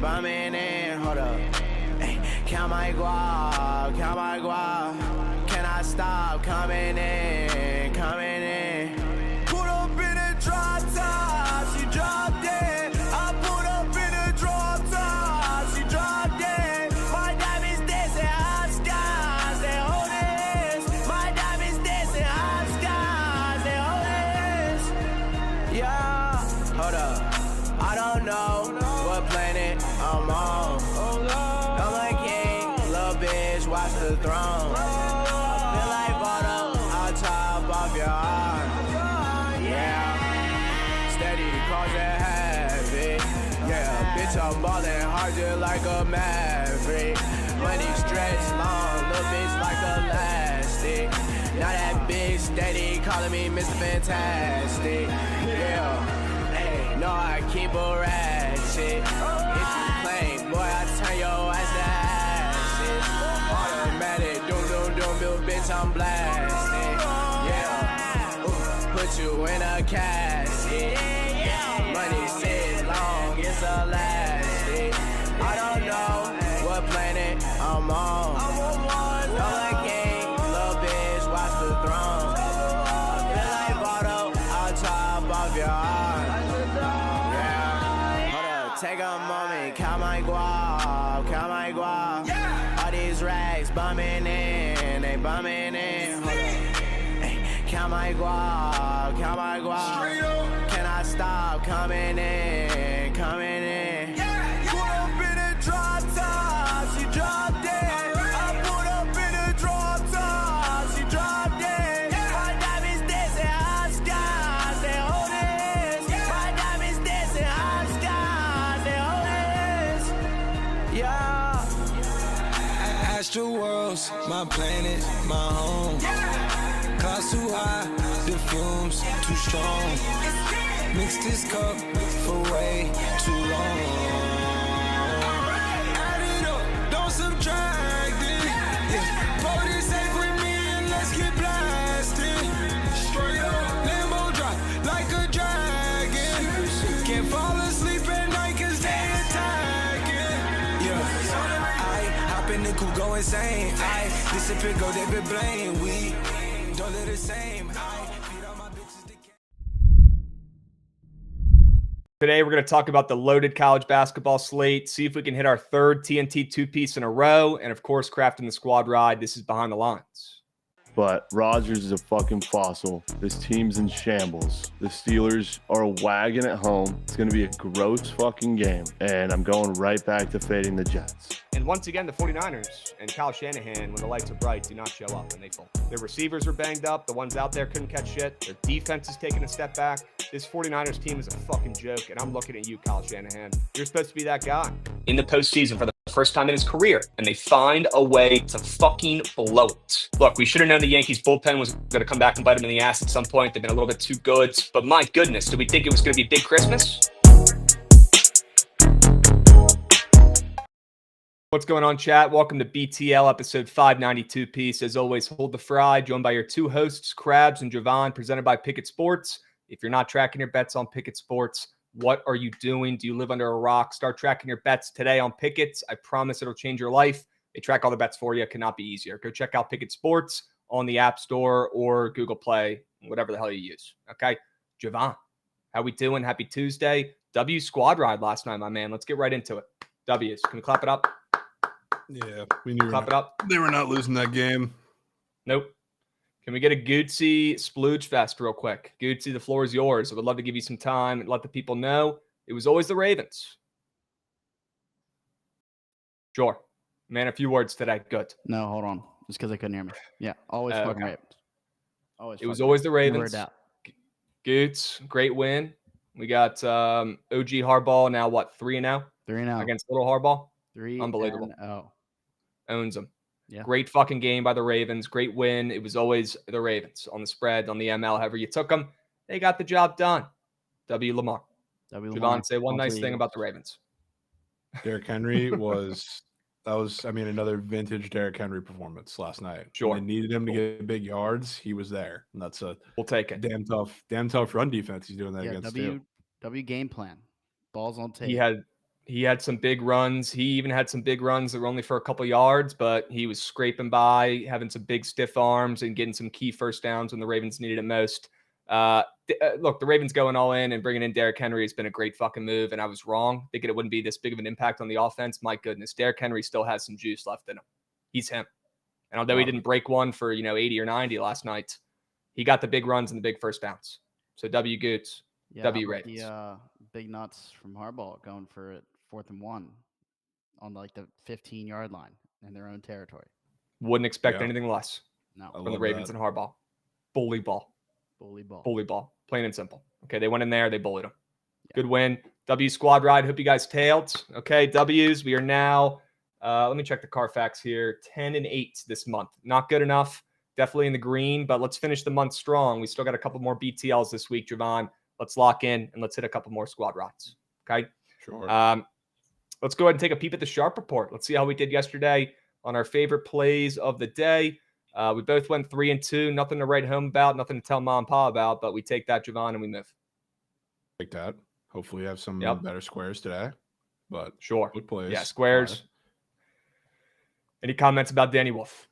bumming in. Hold up. Ay, count my guap, count my guap. Can I stop coming in, coming in? Put up in a drop top, she dropped it. I put up in a drop top, she dropped it. My diamonds dancing high skies, they hold this. My diamonds dancing high skies, they hold this. Yeah, hold up. I don't know what planet I'm on. I'm a king, little bitch, watch the throne. Feel like bottle, I'll top off your arm. Yeah, steady cause it heavy. Yeah, bitch, I'm ballin' hard just like a maverick. Money stretch long, little bitch like elastic. Now that bitch steady calling me Mr. Fantastic. Yeah, hey, no, I keep a ratchet. If you play, boy, I turn your ass to ashes. Automatic, doom, doom, doom, little bitch, I'm blasting. Yeah, ooh, put you in a casket. Money sits long, it's elastic. I don't know what planet I'm on. I'm a king, little bitch, watch the throne. Feel like Votto, I'll top off your arm. Yeah, hold up, take a moment, count my guap, count my guap. All these racks bumming in, they bumming in. Hold up, ay, count my guap, count my guap. Can I stop coming in, coming in? Put up in a drop top, she dropped it. I put up in a drop top, she dropped it. My diamonds dancing high skies, they hold this. My diamonds dancing high skies, they hold this. Yeah. Astral worlds, my planet, my home. Clouds too high, the fumes too strong. Mix this cup for way too long. Add it up, don't subtract it. Yeah. Pour this safe with me and let's get blasted. Straight up, Lambo drive like a dragon. Can't fall asleep at night cause they attacking. Yeah, I hop in the coupe, go insane. I disappear, go David Blaine. We don't live the same. I feed all my bitches to Today, we're going to talk about the loaded college basketball slate, see if we can hit our third TNT two-piece in a row, and of course, crafting the squad ride. This is Behind the Lines. But Rodgers is a fucking fossil. This team's in shambles. The Steelers are a wagon at home. It's going to be a gross fucking game. And I'm going right back to fading the Jets. And once again, the 49ers and Kyle Shanahan, when the lights are bright, do not show up and they fold. Their receivers are banged up. The ones out there couldn't catch shit. Their defense is taking a step back. This 49ers team is a fucking joke, and I'm looking at you, Kyle Shanahan. You're supposed to be that guy. In the postseason for the first time in his career, and they find a way to fucking blow it. Look, we should have known the Yankees bullpen was going to come back and bite them in the ass at some point. They've been a little bit too good, but my goodness, did we think it was going to be a big Christmas? What's going on, chat? Welcome to BTL episode 592 piece. As always, hold the fry, joined by your two hosts, Krabs and Jovan, presented by Bookit Sports. If you're not tracking your bets on Bookit Sports, what are you doing? Do you live under a rock? Start tracking your bets today on Bookit. I promise it'll change your life. They track all the bets for you. It cannot be easier. Go check out Bookit Sports on the App Store or Google Play, whatever the hell you use. Okay, Jovan, how we doing? Happy Tuesday. W squad ride last night, my man. Let's get right into it. W's. Can we clap it up? Yeah, we knew Clap it up. They were not losing that game. Nope. Can we get a Gootsy splooge fest real quick? Gootsy, the floor is yours. I would love to give you some time and let the people know it was always the Ravens. Sure. Man, a few words today. Good. No, hold on. Just because I couldn't hear me. Yeah, always fucking okay. Ravens. Always. It was always the Ravens. Never a doubt. Goots, great win. We got OG Harbaugh now, what, 3-0? 3-0. Against little Harbaugh? 3-0. Unbelievable. Owns them. Yeah. Great fucking game by the Ravens. Great win. It was always the Ravens on the spread, on the ML, however you took them. They got the job done. W. Lamar. Jovan, say one nice thing about the Ravens. Derrick Henry was another vintage Derrick Henry performance last night. Sure. When they needed him to get big yards, he was there. And that's a We'll take it. damn tough run defense he's doing that Yeah, against W game plan. Balls on tape. He had He had some big runs. He even had some big runs that were only for a couple yards, but he was scraping by, having some big stiff arms and getting some key first downs when the Ravens needed it most. Look, the Ravens going all in and bringing in Derrick Henry has been a great fucking move, and I was wrong thinking it wouldn't be this big of an impact on the offense. My goodness, Derrick Henry still has some juice left in him. He's him. And although he didn't break one for 80 or 90 last night, he got the big runs and the big first downs. So W Goots, W Ravens. The big nuts from Harbaugh going for it 4th and 1 on like the 15-yard line in their own territory. Wouldn't expect anything less No, from the Ravens and Harbaugh. Bully ball. Plain and simple. Okay, they went in there. They bullied them. Yeah. Good win. W squad ride. Hope you guys tailed. Okay, W's. We are now, let me check the Carfax here, 10-8 this month. Not good enough. Definitely in the green, but let's finish the month strong. We still got a couple more BTLs this week, Jovan. Let's lock in and let's hit a couple more squad rides. Okay? Sure. Let's go ahead and take a peep at the Sharp Report. Let's see how we did yesterday on our favorite plays of the day. We both went 3-2. Nothing to write home about, nothing to tell mom and pa about, but we take that, Jovan, and we move. Take that. Hopefully, you have some better squares today. But sure. Good plays. Yeah, squares. Any comments about Danny Wolf?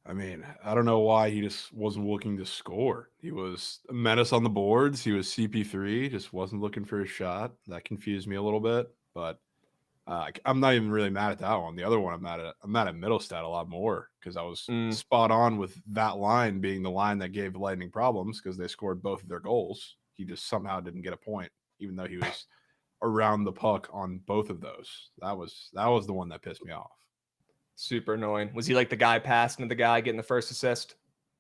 I mean, I don't know why he just wasn't looking to score. He was a menace on the boards. He was CP3, just wasn't looking for a shot. That confused me a little bit, but I'm not even really mad at that one. The other one I'm mad at Middlestat a lot more because I was spot on with that line being the line that gave Lightning problems because they scored both of their goals. He just somehow didn't get a point, even though he was around the puck on both of those. That was the one that pissed me off. Super annoying. Was he like the guy passing to the guy getting the first assist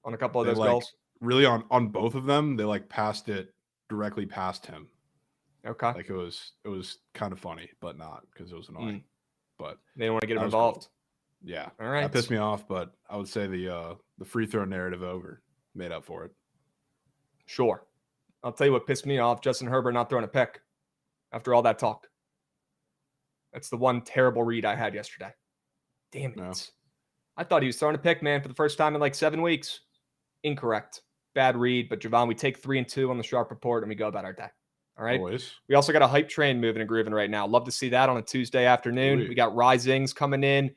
on a couple of those goals? Really on both of them, they like passed it directly past him. Okay. Like it was kind of funny, but not because it was annoying. But they didn't want to get him involved. Cool. Yeah. All right. That pissed me off, but I would say the free throw narrative over made up for it. Sure. I'll tell you what pissed me off. Justin Herbert not throwing a pick after all that talk. That's the one terrible read I had yesterday. Damn it. No. I thought he was throwing a pick, man, for the first time in like 7 weeks. Incorrect. Bad read. But, Jovan, we take 3-2 on the Sharp Report, and we go about our day. All right? Always. We also got a hype train moving and grooving right now. Love to see that on a Tuesday afternoon. We got Risings coming in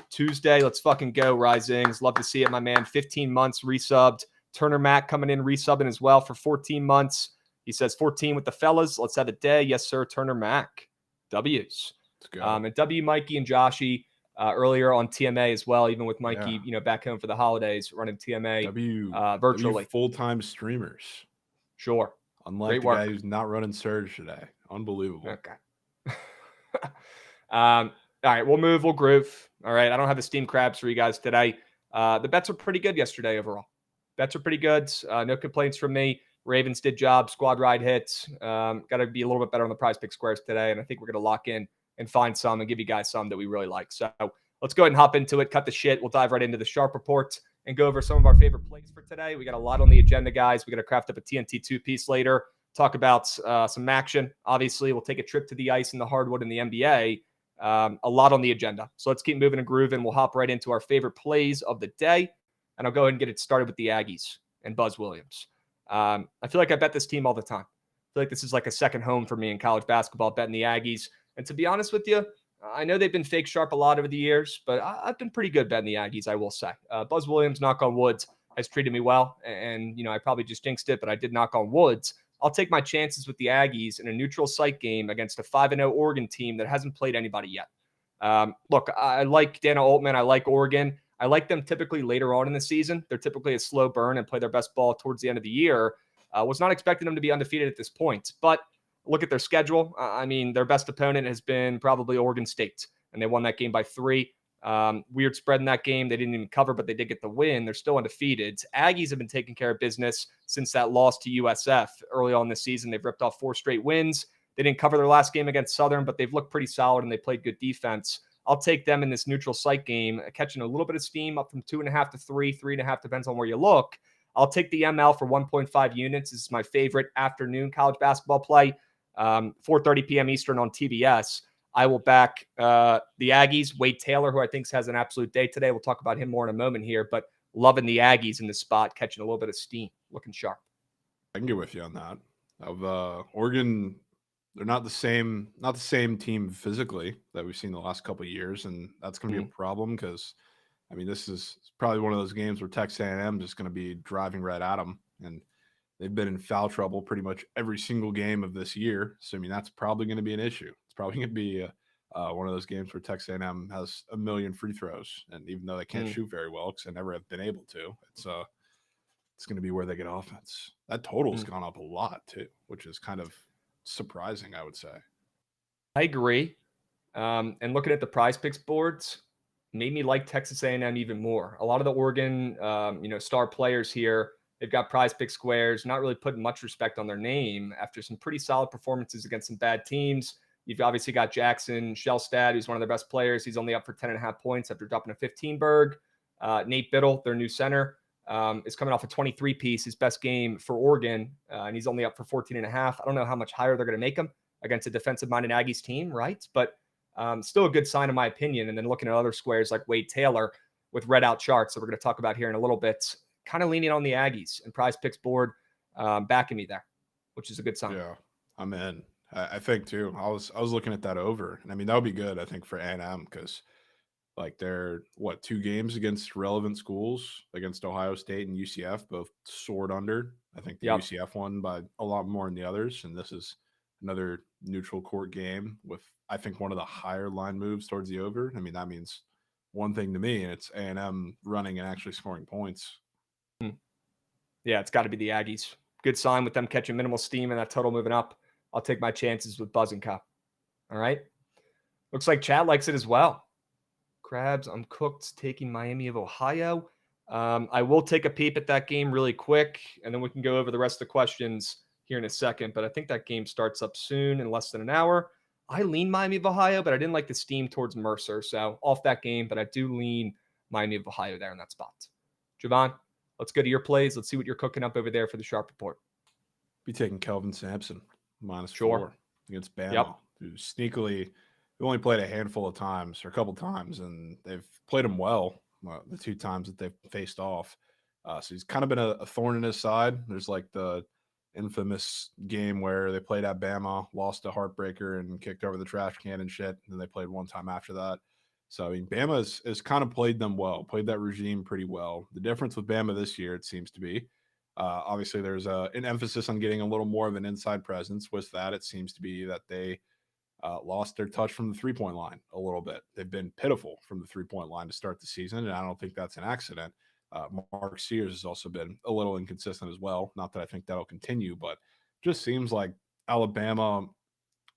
Tuesday. Let's fucking go, Risings. Love to see it, my man. 15 months resubbed. Turner Mac coming in resubbing as well for 14 months. He says 14 with the fellas. Let's have a day. Yes, sir, Turner Mac. W's. Let's go. And W, Mikey, and Joshy. Earlier on TMA as well, even with Mikey, back home for the holidays, running TMA virtually. Full-time streamers. Sure. Unlike the guy who's not running Surge today. Unbelievable. Okay. All right, we'll move. We'll groove. All right, I don't have the steam crabs for you guys today. The bets were pretty good yesterday overall. Bets are pretty good. No complaints from me. Ravens did job. Squad ride hits. Got to be a little bit better on the prize pick squares today, and I think we're going to lock in and find some and give you guys some that we really like. So let's go ahead and hop into it, cut the shit. We'll dive right into the Sharp Report and go over some of our favorite plays for today. We got a lot on the agenda, guys. We got to craft up a TNT 2-piece later, talk about some action. Obviously, we'll take a trip to the ice and the hardwood in the NBA. A lot on the agenda. So let's keep moving and grooving. We'll hop right into our favorite plays of the day, and I'll go ahead and get it started with the Aggies and Buzz Williams. I feel like I bet this team all the time. I feel like this is like a second home for me in college basketball, betting the Aggies. And to be honest with you, I know they've been fake sharp a lot over the years, but I've been pretty good betting the Aggies, I will say. Buzz Williams, knock on wood, has treated me well. And, I probably just jinxed it, but I did knock on woods. I'll take my chances with the Aggies in a neutral site game against a 5-0 Oregon team that hasn't played anybody yet. Look, I like Dana Altman. I like Oregon. I like them typically later on in the season. They're typically a slow burn and play their best ball towards the end of the year. Was not expecting them to be undefeated at this point, but look at their schedule. Their best opponent has been probably Oregon State, and they won that game by 3. Weird spread in that game. They didn't even cover, but they did get the win. They're still undefeated. Aggies have been taking care of business since that loss to USF early on this season. They've ripped off 4 straight wins. They didn't cover their last game against Southern, but they've looked pretty solid, and they played good defense. I'll take them in this neutral site game, catching a little bit of steam up from 2.5 to 3, 3.5, depends on where you look. I'll take the ML for 1.5 units. This is my favorite afternoon college basketball play. 4:30 p.m. Eastern on TBS. I will back the Aggies. Wade Taylor, who I think has an absolute day today. We'll talk about him more in a moment here, but loving the Aggies in this spot, catching a little bit of steam, looking sharp. I can get with you on that. Oregon they're not the same team physically that we've seen the last couple of years, and that's going to be a problem because, I mean, this is it's probably one of those games where Texas A&M is going to be driving right at them, and they've been in foul trouble pretty much every single game of this year. So I mean, that's probably going to be an issue. It's probably going to be one of those games where Texas A&M has a million free throws, and even though they can't shoot very well because they never have been able to, it's going to be where they get offense. That total's gone up a lot too, which is kind of surprising, I would say. I agree. And looking at the Prize Picks boards made me like Texas A&M even more. A lot of the Oregon, star players here, they've got Prize Pick squares, not really putting much respect on their name after some pretty solid performances against some bad teams. You've obviously got Jackson Shellstad, who's one of their best players. He's only up for 10.5 points after dropping a 15-berg. Nate Biddle, their new center, is coming off a 23-piece, his best game for Oregon, and he's only up for 14.5. I don't know how much higher they're going to make him against a defensive-minded Aggies team, right? But still a good sign in my opinion. And then looking at other squares like Wade Taylor with read out charts that we're going to talk about here in a little bit, kind of leaning on the Aggies and Prize Picks board backing me there, which is a good sign. Yeah, I'm in. I think too. I was looking at that over, and I mean that would be good. I think for A&M because like they're 2 games against relevant schools against Ohio State and UCF, both soared under. I think the UCF won by a lot more than the others, and this is another neutral court game with I think one of the higher line moves towards the over. I mean that means one thing to me, and it's A&M running and actually scoring points. Yeah, it's got to be the Aggies. Good sign with them catching minimal steam and that total moving up. I'll take my chances with Buzz and Cup. All right. Looks like Chad likes it as well. Krabs, I'm cooked, taking Miami of Ohio. I will take a peep at that game really quick, and then we can go over the rest of the questions here in a second. But I think that game starts up soon in less than an hour. I lean Miami of Ohio, but I didn't like the steam towards Mercer. So off that game, but I do lean Miami of Ohio there in that spot. Jovan, let's go to your plays. Let's see what you're cooking up over there for the Sharp Report. Be taking Kelvin Sampson -4 against Bama, who sneakily they only played a handful of times or a couple times, and they've played him well the 2 times that they've faced off. So he's kind of been a thorn in his side. There's like the infamous game where they played at Bama, lost a heartbreaker, and kicked over the trash can and shit. And then they played one time after that. So, I mean, Bama has kind of played them well, played that regime pretty well. The difference with Bama this year, it seems to be, obviously there's an emphasis on getting a little more of an inside presence. With that, it seems to be that they lost their touch from the three-point line a little bit. They've been pitiful from the three-point line to start the season, and I don't think that's an accident. Mark Sears has also been a little inconsistent as well. Not that I think that'll continue, but just seems like Alabama,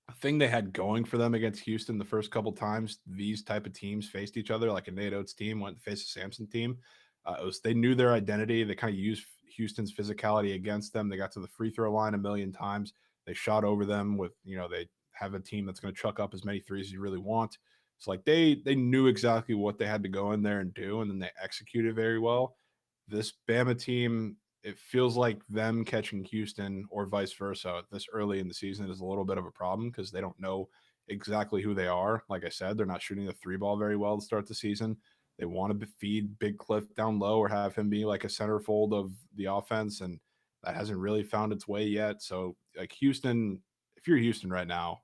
a thing they had going for them against Houston the first couple times these type of teams faced each other, like a Nate Oates team went to face a Sampson team. They knew their identity. They kind of used Houston's physicality against them. They got to the free throw line a million times. They shot over them with, they have a team that's going to chuck up as many threes as you really want. It's like they knew exactly what they had to go in there and do, and then they executed very well. This Bama team, it feels like them catching Houston or vice versa this early in the season is a little bit of a problem because they don't know exactly who they are. Like I said, they're not shooting the 3-ball very well to start the season. They want to feed Big Cliff down low or have him be like a centerfold of the offense, and that hasn't really found its way yet. So, like Houston, if you're Houston right now,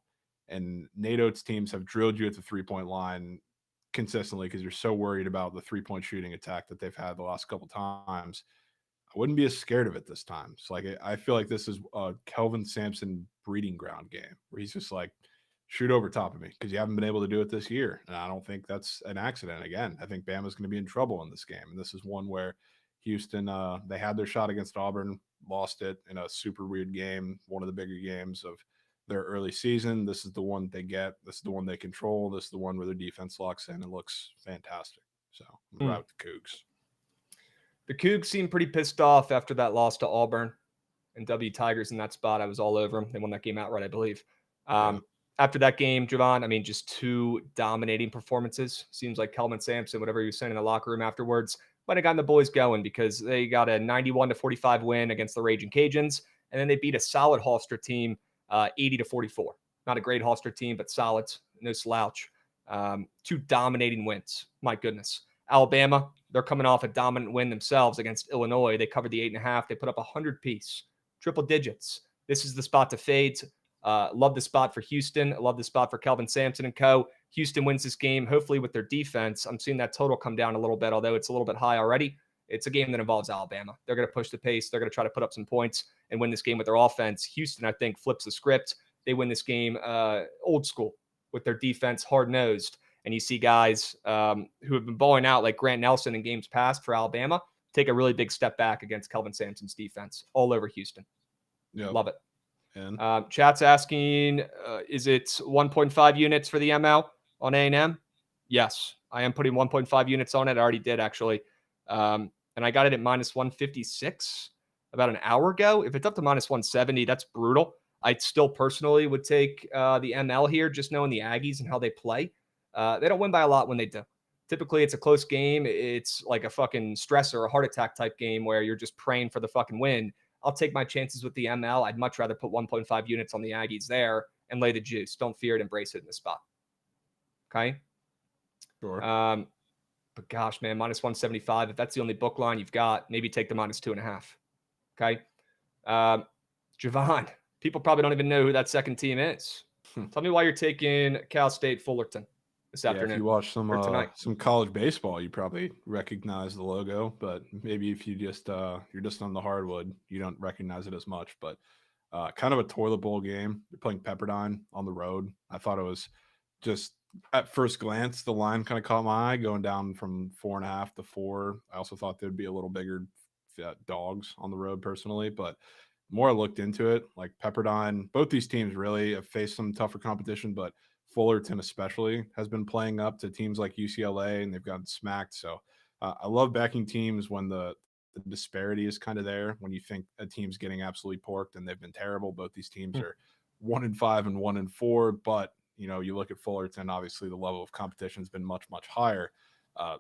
and Nate Oates teams have drilled you at the three-point line consistently because you're so worried about the three-point shooting attack that they've had the last couple times, I wouldn't be as scared of it this time. So, like, I feel like this is a Kelvin Sampson breeding ground game where he's just like, shoot over top of me because you haven't been able to do it this year. And I don't think that's an accident. Again, I think Bama's going to be in trouble in this game. And this is one where Houston, they had their shot against Auburn, lost it in a super weird game, one of the bigger games of their early season. This is the one they get. This is the one they control. This is the one where their defense locks in and looks fantastic. So I'm right with the Cougs. The Cougs seemed pretty pissed off after that loss to Auburn and W Tigers in that spot. I was all over them. They won that game outright, I believe. After that game, Jovan, I mean, just 2 dominating performances. Seems like Kelvin Sampson, whatever he was saying in the locker room afterwards, might have gotten the boys going because they got a 91-45 win against the Raging Cajuns, and then they beat a solid Holster team 80-44. Not a great Holster team, but solid, no slouch. 2 dominating wins. My goodness. Alabama, they're coming off a dominant win themselves against Illinois. They covered the 8.5. They put up 100 piece, triple digits. This is the spot to fade. Love the spot for Houston. Love the spot for Kelvin Sampson and co. Houston wins this game, hopefully with their defense. I'm seeing that total come down a little bit, although it's a little bit high already. It's a game that involves Alabama. They're going to push the pace. They're going to try to put up some points and win this game with their offense. Houston, I think, flips the script. They win this game old school with their defense, hard-nosed. And you see guys who have been balling out like Grant Nelson in games past for Alabama take a really big step back against Kelvin Sampson's defense all over Houston. Yep. Love it. And Chat's asking, is it 1.5 units for the ML on A&M? Yes, I am putting 1.5 units on it. I already did, actually. And I got it at minus 156 about an hour ago. If it's up to minus 170, that's brutal. I still personally would take the ML here, just knowing the Aggies and how they play. They don't win by a lot when they do. Typically, it's a close game. It's like a fucking stress or a heart attack type game where you're just praying for the fucking win. I'll take my chances with the ML. I'd much rather put 1.5 units on the Aggies there and lay the juice. Don't fear it. Embrace it in the spot. Okay? sure. But gosh, man, minus 175. If that's the only book line you've got, maybe take the minus 2.5. Okay? Jovan, people probably don't even know who that second team is. Tell me why you're taking Cal State Fullerton this afternoon. If you watch tonight. some college baseball, you probably recognize the logo, but maybe if you just you're just on the hardwood, you don't recognize it as much. But kind of a toilet bowl game. You're playing Pepperdine on the road. I thought it was just at first glance, the line kind of caught my eye going down from 4.5 to 4. I also thought there'd be a little bigger dogs on the road personally, but more I looked into it, like Pepperdine, both these teams really have faced some tougher competition, but Fullerton especially has been playing up to teams like UCLA, and they've gotten smacked. So I love backing teams when the disparity is kind of there, when you think a team's getting absolutely porked, and they've been terrible. Both these teams are 1-5 and 1-4, but you look at Fullerton, obviously the level of competition has been much, much higher.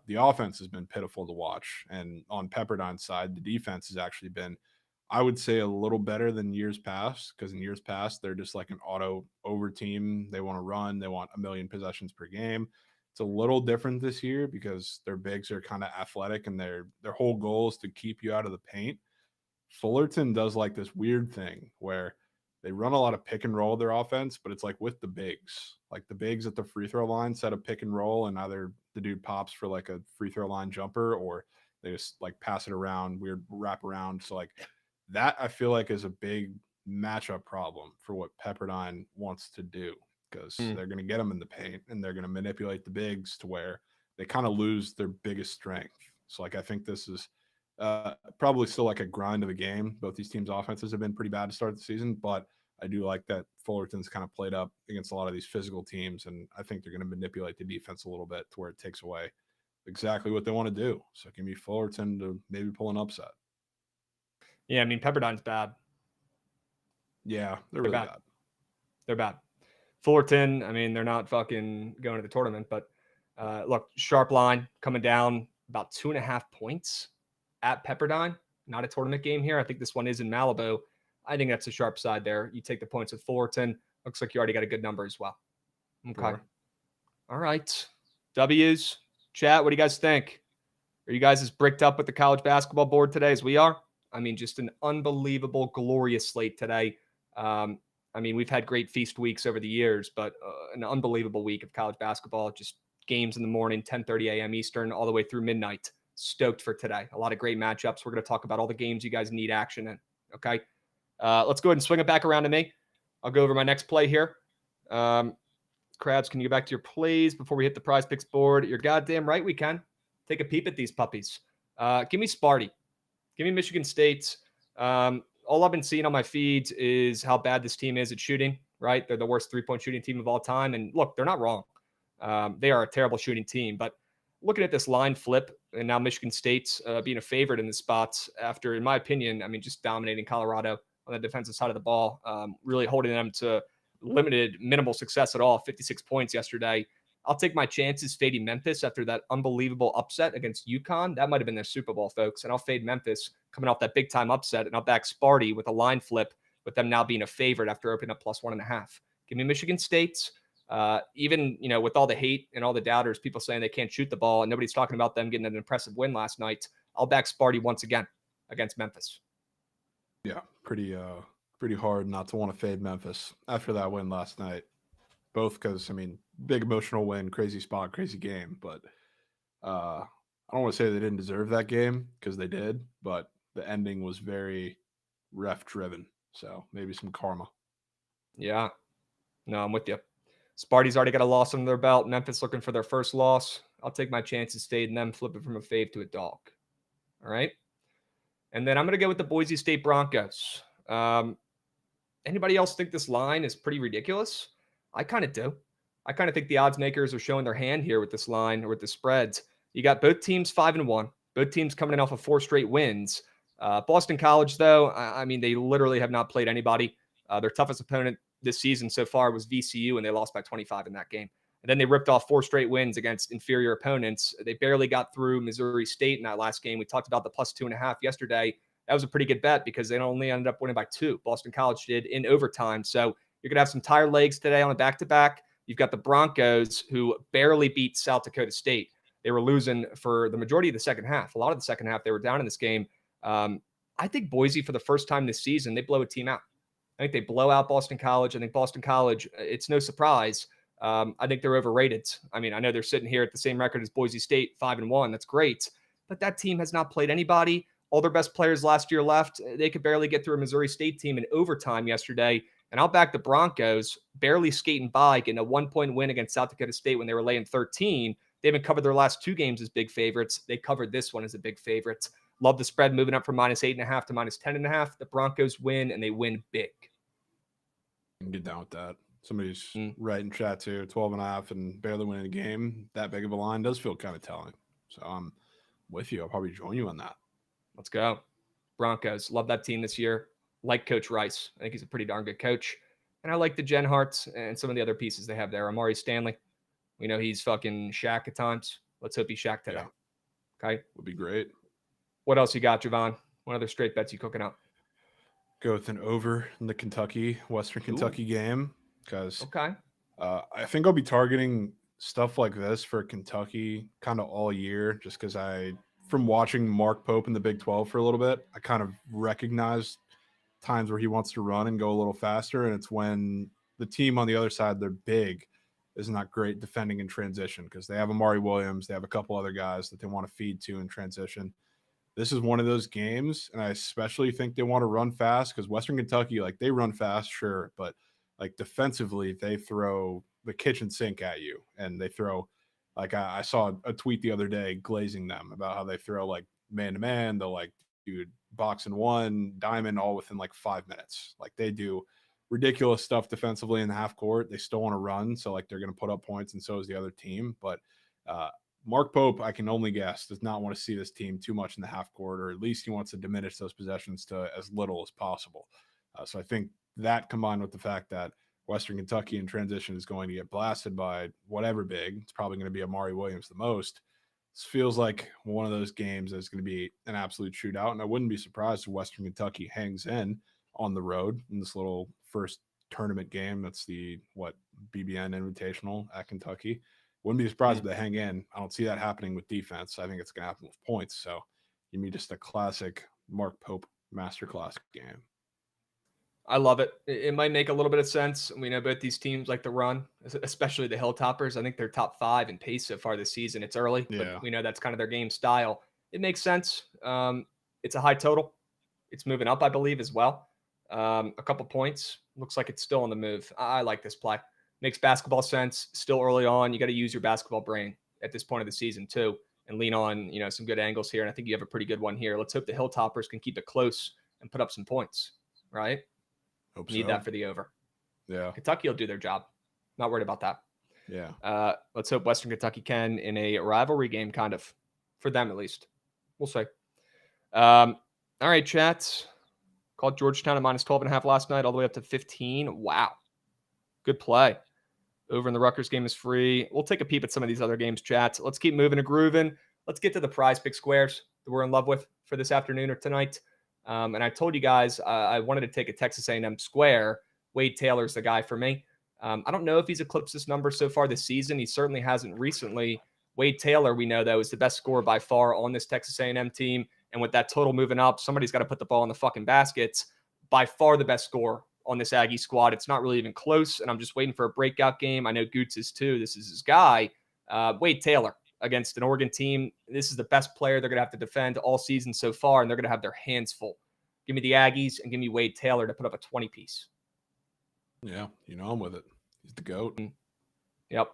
The offense has been pitiful to watch. And on Pepperdine's side, the defense has actually been, I would say, a little better than years past, because in years past, they're just like an auto over team. They want to run. They want 1 million possessions per game. It's a little different this year because their bigs are kind of athletic, and their whole goal is to keep you out of the paint. Fullerton does like this weird thing where they run a lot of pick and roll their offense, but it's like with the bigs. Like the bigs at the free throw line set a pick and roll, and either the dude pops for like a free throw line jumper, or they just like pass it around, weird wrap around. So like that, I feel like, is a big matchup problem for what Pepperdine wants to do, because they're going to get them in the paint, and they're going to manipulate the bigs to where they kind of lose their biggest strength. So like I think this is probably still like a grind of a game. Both these teams' offenses have been pretty bad to start the season, but I do like that Fullerton's kind of played up against a lot of these physical teams, and I think they're going to manipulate the defense a little bit to where it takes away exactly what they want to do. So give me Fullerton to maybe pull an upset. Yeah, I mean, Pepperdine's bad. Yeah, they're really bad. They're bad. Fullerton, I mean, they're not fucking going to the tournament, but look, sharp line coming down about 2.5 points at Pepperdine. Not a tournament game here. I think this one is in Malibu. I think that's a sharp side there. You take the points with Fullerton. Looks like you already got a good number as well. Okay. Sure. All right. W's. Chat, what do you guys think? Are you guys as bricked up with the college basketball board today as we are? I mean, just an unbelievable, glorious slate today. I mean, we've had great feast weeks over the years, but an unbelievable week of college basketball. Just games in the morning, 10:30 a.m. Eastern, all the way through midnight. Stoked for today. A lot of great matchups. We're going to talk about all the games you guys need action in. Okay. Let's go ahead and swing it back around to me. I'll go over my next play here. Krabs, can you go back to your plays before we hit the prize picks board? You're goddamn right we can. Take a peep at these puppies. Give me Sparty. Give me Michigan State. All I've been seeing on my feeds is how bad this team is at shooting, right? They're the worst three-point shooting team of all time. And look, they're not wrong. They are a terrible shooting team. But looking at this line flip, and now Michigan State's being a favorite in the spots after, in my opinion, I mean, just dominating Colorado on the defensive side of the ball, really holding them to minimal success at all, 56 points yesterday. I'll take my chances fading Memphis after that unbelievable upset against UConn. That might have been their Super Bowl, folks. And I'll fade Memphis coming off that big-time upset, and I'll back Sparty with a line flip with them now being a favorite after opening up plus 1.5. Give me Michigan State. Even, with all the hate and all the doubters, people saying they can't shoot the ball, and nobody's talking about them getting an impressive win last night, I'll back Sparty once again against Memphis. Yeah, pretty pretty hard not to want to fade Memphis after that win last night. Both because, I mean, big emotional win, crazy spot, crazy game. But I don't want to say they didn't deserve that game because they did, but the ending was very ref driven. So maybe some karma. Yeah. No, I'm with you. Sparty's already got a loss under their belt. Memphis looking for their first loss. I'll take my chances fading them, flipping from a fave to a dog. All right. And then I'm going to go with the Boise State Broncos. Anybody else think this line is pretty ridiculous? I kind of do. I kind of think the odds makers are showing their hand here with this line or with the spreads. You got both teams 5-1, both teams coming in off of 4 straight wins. Boston College, though, I mean, they literally have not played anybody. Their toughest opponent this season so far was VCU, and they lost by 25 in that game. And then they ripped off 4 straight wins against inferior opponents. They barely got through Missouri State in that last game. We talked about the +2.5 yesterday. That was a pretty good bet because they only ended up winning by 2. Boston College did in overtime. So you're going to have some tired legs today on a back-to-back. You've got the Broncos, who barely beat South Dakota State. They were losing for the majority of the second half. A lot of the second half, they were down in this game. I think Boise, for the first time this season, they blow a team out. I think they blow out Boston College. I think Boston College, it's no surprise. I think they're overrated. I mean, I know they're sitting here at the same record as Boise State, 5-1. That's great. But that team has not played anybody. All their best players last year left. They could barely get through a Missouri State team in overtime yesterday. And I'll back the Broncos, barely skating by, getting a 1-point win against South Dakota State when they were laying 13. They haven't covered their last 2 games as big favorites. They covered this one as a big favorite. Love the spread moving up from -8.5 to -10.5. The Broncos win, and they win big. I can get down with that. Somebody's right in chat too, 12.5 and barely winning a game. That big of a line does feel kind of telling. So I'm with you. I'll probably join you on that. Let's go. Broncos. Love that team this year. Like Coach Rice. I think he's a pretty darn good coach. And I like the Jen Harts and some of the other pieces they have there. Amari Stanley. We know he's fucking Shaq at times. Let's hope he's Shaq today. Yeah. Okay? Would be great. What else you got, Jovan? What other straight bets you cooking up? Go with an over in the Western Kentucky game. Because I think I'll be targeting stuff like this for Kentucky kind of all year, just because from watching Mark Pope in the Big 12 for a little bit, I kind of recognized times where he wants to run and go a little faster, and it's when the team on the other side, they're big, is not great defending in transition because they have Amari Williams, they have a couple other guys that they want to feed to in transition. This is one of those games, and I especially think they want to run fast because Western Kentucky, like, they run fast, sure, but like defensively, they throw the kitchen sink at you, and they throw, like, I saw a tweet the other day glazing them about how they throw like man-to-man. They'll like do box and one, diamond, all within like 5 minutes. Like, they do ridiculous stuff defensively in the half court. They still want to run, so like they're going to put up points, and so is the other team. But Mark Pope, I can only guess, does not want to see this team too much in the half court, or at least he wants to diminish those possessions to as little as possible. So I think that, combined with the fact that Western Kentucky in transition is going to get blasted by whatever big, it's probably going to be Amari Williams the most. This feels like one of those games that's going to be an absolute shootout, and I wouldn't be surprised if Western Kentucky hangs in on the road in this little first tournament game. That's the BBN Invitational at Kentucky. Wouldn't be surprised if they hang in. I don't see that happening with defense. I think it's going to happen with points. So give me just a classic Mark Pope masterclass game. I love it. It might make a little bit of sense. We know both these teams like to run, especially the Hilltoppers. I think they're top 5 in pace so far this season. It's early, but we know that's kind of their game style. It makes sense. It's a high total. It's moving up, I believe, as well. A couple points. Looks like it's still on the move. I like this play. Makes basketball sense. Still early on. You got to use your basketball brain at this point of the season too, and lean on, some good angles here. And I think you have a pretty good one here. Let's hope the Hilltoppers can keep it close and put up some points, right? Need that for the over. Yeah. Kentucky will do their job. Not worried about that. Yeah. Let's hope Western Kentucky can in a rivalry game, kind of, for them at least. We'll see. All right, chat. Called Georgetown at -12.5 last night, all the way up to 15. Wow. Good play. Over in the Rutgers game is free. We'll take a peep at some of these other games, chat. Let's keep moving and grooving. Let's get to the prize pick squares that we're in love with for this afternoon or tonight. And I told you guys I wanted to take a Texas A&M square. Wade Taylor's the guy for me. I don't know if he's eclipsed this number so far this season. He certainly hasn't recently. Wade Taylor, we know, though, is the best scorer by far on this Texas A&M team. And with that total moving up, somebody's got to put the ball in the fucking baskets. by far the best scorer on this Aggie squad. It's not really even close, and I'm just waiting for a breakout game. I know Goots is too. This is his guy. Wade Taylor against an Oregon team. This is the best player they're going to have to defend all season so far, and they're going to have their hands full. Give me the Aggies and give me Wade Taylor to put up a 20-piece. Yeah, I'm with it. He's the GOAT. Yep.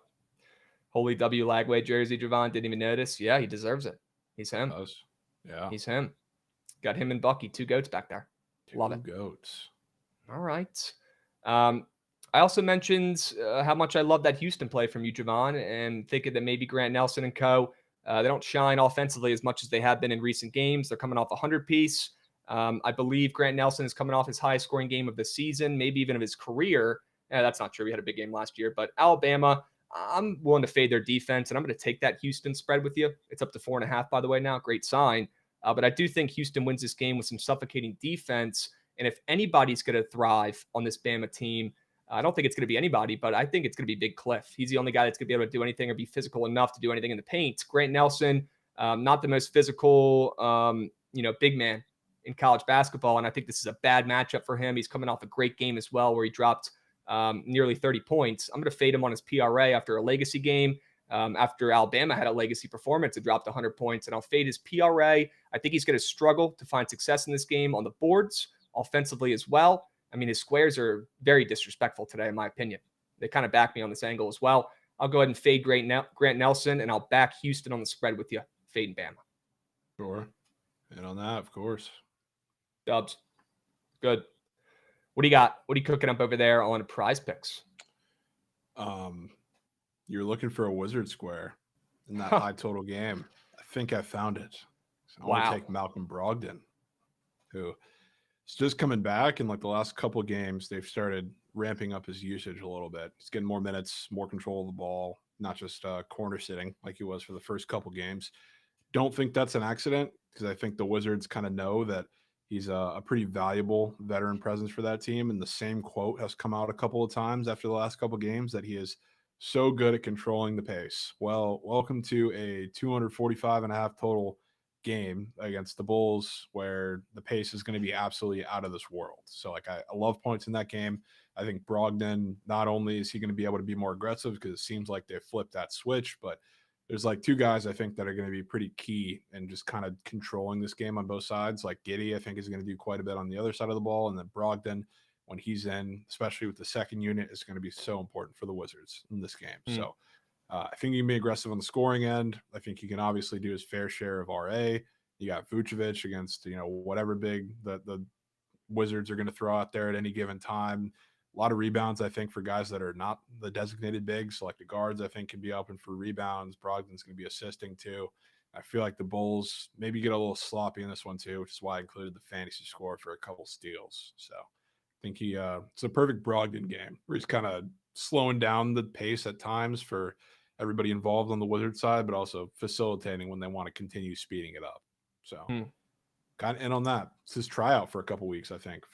Holy W. Lagway jersey, Jovan. Didn't even notice. Yeah, he deserves it. He's him. Yeah. He's him. Got him and Bucky, 2 goats back there. Love it. 2 goats. All right. I also mentioned how much I love that Houston play from you, Jovan, and thinking that maybe Grant Nelson and co., they don't shine offensively as much as they have been in recent games. They're coming off a 100-piece. I believe Grant Nelson is coming off his highest scoring game of the season, maybe even of his career. That's not true. He had a big game last year. But Alabama, I'm willing to fade their defense, and I'm going to take that Houston spread with you. It's up to 4.5, by the way, now. Great sign. But I do think Houston wins this game with some suffocating defense. And if anybody's going to thrive on this Bama team, I don't think it's going to be anybody, but I think it's going to be Big Cliff. He's the only guy that's going to be able to do anything or be physical enough to do anything in the paint. Grant Nelson, not the most physical, big man in college basketball, and I think this is a bad matchup for him. He's coming off a great game as well, where he dropped nearly 30 points. I'm going to fade him on his PRA after a legacy game. After Alabama had a legacy performance, it dropped 100 points, and I'll fade his PRA. I think he's going to struggle to find success in this game on the boards, offensively as well. I mean, his squares are very disrespectful today, in my opinion. They kind of back me on this angle as well. I'll go ahead and fade Grant Nelson, and I'll back Houston on the spread with you. Fade Bama. Sure. And on that, of course. Dubs. Good. What do you got? What are you cooking up over there on Prize Picks? You're looking for a Wizard square in that high total game. I think I found it. So I want to take Malcolm Brogdon, who is just coming back. In like the last couple of games, they've started ramping up his usage a little bit. He's getting more minutes, more control of the ball, not just corner sitting like he was for the first couple games. Don't think that's an accident, because I think the Wizards kind of know that he's a pretty valuable veteran presence for that team. And the same quote has come out a couple of times after the last couple of games, that he is so good at controlling the pace. Well, welcome to a 245.5 total game against the Bulls, where the pace is going to be absolutely out of this world. So like I love points in that game. I think Brogdon, not only is he going to be able to be more aggressive, because it seems like they flipped that switch, but there's like 2 guys I think that are going to be pretty key in just kind of controlling this game on both sides. Like Giddey, I think, is going to do quite a bit on the other side of the ball. And then Brogdon, when he's in, especially with the second unit, is going to be so important for the Wizards in this game. So I think you can be aggressive on the scoring end. I think he can obviously do his fair share of RA. You got Vucevic against, whatever big the Wizards are going to throw out there at any given time. A lot of rebounds, I think, for guys that are not the designated bigs. So like the guards, I think, can be open for rebounds. Brogdon's going to be assisting too. I feel like the Bulls maybe get a little sloppy in this one too, which is why I included the fantasy score for a couple steals. So I think it's a perfect Brogdon game, where he's kind of slowing down the pace at times for everybody involved on the Wizard side, but also facilitating when they want to continue speeding it up. So kind of in on that. It's his tryout for a couple weeks, I think.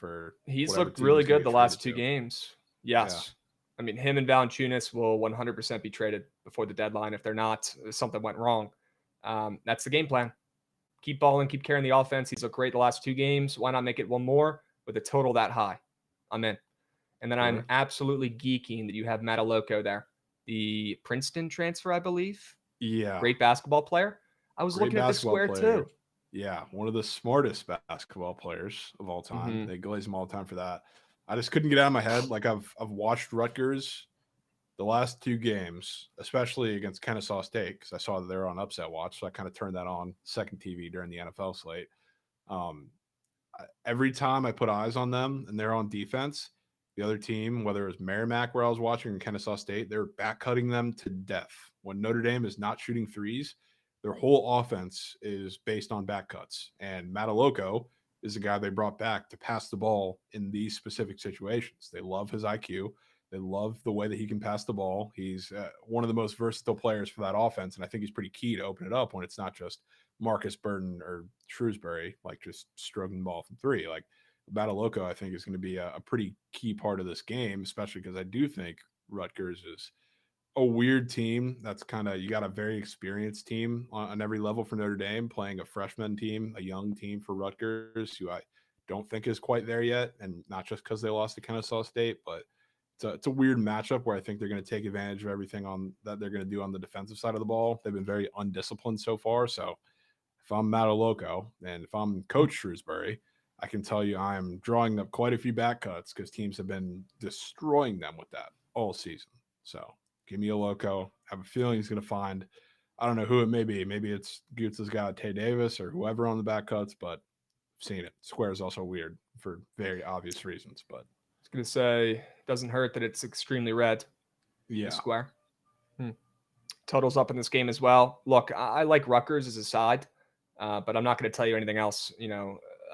He's looked really good the last 2 games. Yes. Yeah. I mean, him and Valanciunas will 100% be traded before the deadline. If they're not, something went wrong. That's the game plan. Keep balling, keep carrying the offense. He's looked great the last 2 games. Why not make it one more with a total that high? I'm in. And then I'm absolutely geeking that you have Mataloko there. The Princeton transfer, I believe. Yeah. Great basketball player. I was looking at the square too. Yeah, one of the smartest basketball players of all time. They glaze him all the time for that. I just couldn't get out of my head. Like I've watched Rutgers the last 2 games, especially against Kennesaw State, because I saw that they were on upset watch. So I kind of turned that on second TV during the NFL slate. Every time I put eyes on them and they're on defense, the other team, whether it was Merrimack where I was watching or Kennesaw State, they're back cutting them to death. When Notre Dame is not shooting threes, their whole offense is based on back cuts. And Mataloko is the guy they brought back to pass the ball in these specific situations. They love his IQ. They love the way that he can pass the ball. He's one of the most versatile players for that offense, and I think he's pretty key to open it up when it's not just Marcus Burton or Shrewsbury, like just stroking the ball from 3. Like Mataloko, I think, is going to be a pretty key part of this game, especially because I do think Rutgers is a weird team. That's kind of, you got a very experienced team on every level for Notre Dame playing a freshman team, a young team for Rutgers, who I don't think is quite there yet, and not just because they lost to Kennesaw State, but it's a weird matchup where I think they're going to take advantage of everything on that they're going to do on the defensive side of the ball. They've been very undisciplined so far. So if I'm Mataloco and if I'm Coach Shrewsbury, I can tell you I'm drawing up quite a few back cuts because teams have been destroying them with that all season. So give me a Loco. I have a feeling he's going to find, I don't know who it may be. Maybe it's Goots' guy, Tay Davis, or whoever on the back cuts, but I've seen it. Square is also weird for very obvious reasons, but I was going to say, doesn't hurt that it's extremely red. yeah. Square. Totals up in this game as well. Look, I like Rutgers as a side, but I'm not going to tell you anything else,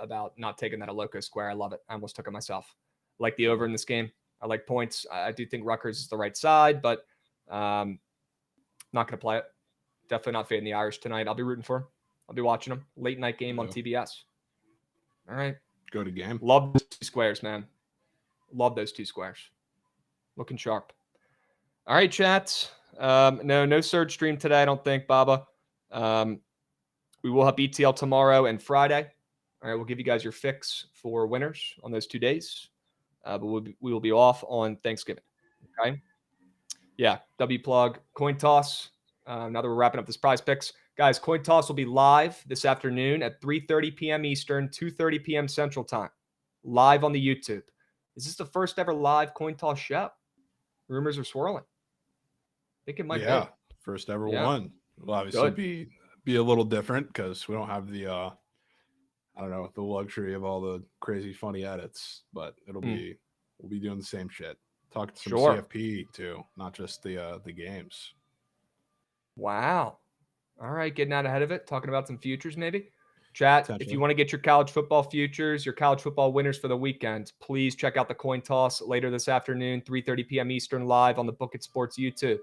about not taking that a Loco Square. I love it. I almost took it myself. I like the over in this game. I like points. I do think Rutgers is the right side, but not going to play it. Definitely not fading the Irish tonight. I'll be rooting for them. I'll be watching them. Late night game on TBS. All right. Go to game. Love those 2 squares, man. Love those 2 squares. Looking sharp. All right, chats. No surge stream today, I don't think, Baba. We will have BTL tomorrow and Friday. All right, we'll give you guys your fix for winners on those 2 days. But we will be off on Thanksgiving. Okay. Yeah. W plug coin toss. Now that we're wrapping up this prize picks, guys, coin toss will be live this afternoon at 3:30 p.m. Eastern, 2:30 p.m. Central Time, live on the YouTube. Is this the first ever live coin toss show? Rumors are swirling. I think it might be. First ever one. Will obviously be a little different because we don't have the I don't know, the luxury of all the crazy funny edits, but we'll be doing the same shit. Talk to some CFP too, not just the games. Wow. All right, getting out ahead of it, talking about some futures maybe. Chat, if you want to get your college football futures, your college football winners for the weekend, please check out the coin toss later this afternoon, 3:30 p.m. Eastern, live on the Bookit Sports YouTube.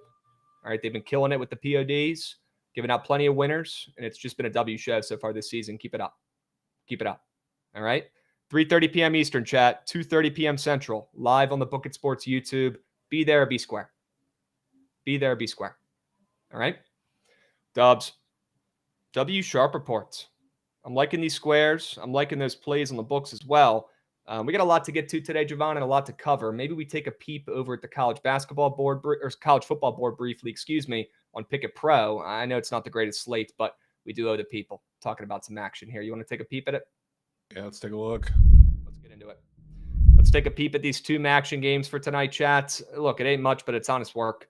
All right, they've been killing it with the PODs, giving out plenty of winners, and it's just been a W show so far this season. Keep it up. Keep it up. All right. 3:30 p.m. Eastern, chat, 2:30 p.m. Central, live on the Bookit Sports YouTube. Be there or be square. Be there or be square. All right. Dubs. W sharp reports. I'm liking these squares. I'm liking those plays on the books as well. We got a lot to get to today, Jovan, and a lot to cover. Maybe we take a peep over at the college basketball board or college football board briefly, on Pickett Pro. I know it's not the greatest slate, but we do owe the people talking about some action here. You want to take a peep at it? Yeah, let's take a look. Let's get into it. Let's take a peep at these 2 action games for tonight, chats. Look, it ain't much, but it's honest work.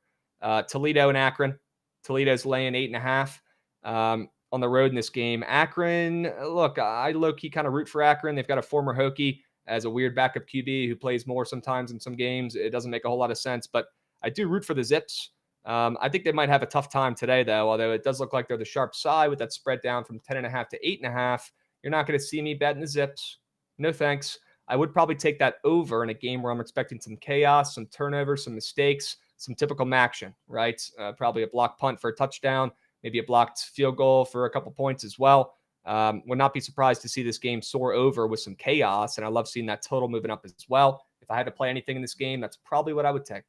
Toledo and Akron. Toledo's laying 8.5 on the road in this game. Akron, look, I low-key kind of root for Akron. They've got a former Hokie as a weird backup QB who plays more sometimes in some games. It doesn't make a whole lot of sense, but I do root for the Zips. I think they might have a tough time today, though, although it does look like they're the sharp side with that spread down from 10.5 to 8.5. You're not going to see me betting the Zips. No thanks. I would probably take that over in a game where I'm expecting some chaos, some turnovers, some mistakes, some typical action, right? Probably a block punt for a touchdown, maybe a blocked field goal for a couple points as well. Would not be surprised to see this game soar over with some chaos, and I love seeing that total moving up as well. If I had to play anything in this game, that's probably what I would take.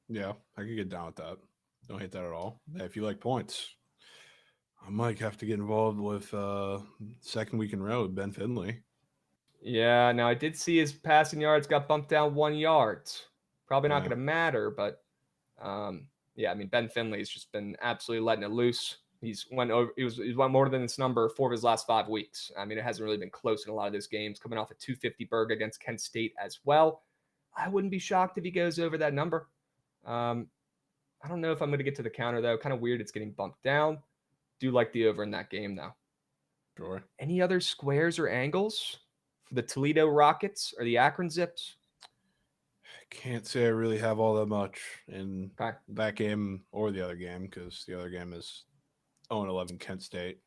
Yeah, I could get down with that. Don't hate that at all. Yeah, if you like points, I might have to get involved with second week in a row with Ben Finley. Yeah, now I did see his passing yards got bumped down 1 yard. Probably not going to matter, but yeah, I mean, Ben Finley's just been absolutely letting it loose. He's went more than this number 4 of his last 5 weeks. I mean, it hasn't really been close in a lot of those games. Coming off a 250 burg against Kent State as well. I wouldn't be shocked if he goes over that number. I don't know if I'm going to get to the counter, though. Kind of weird it's getting bumped down. Do like the over in that game, though. Sure. Any other squares or angles for the Toledo Rockets or the Akron Zips? I can't say I really have all that much in that game or the other game because the other game is 0-11 Kent State.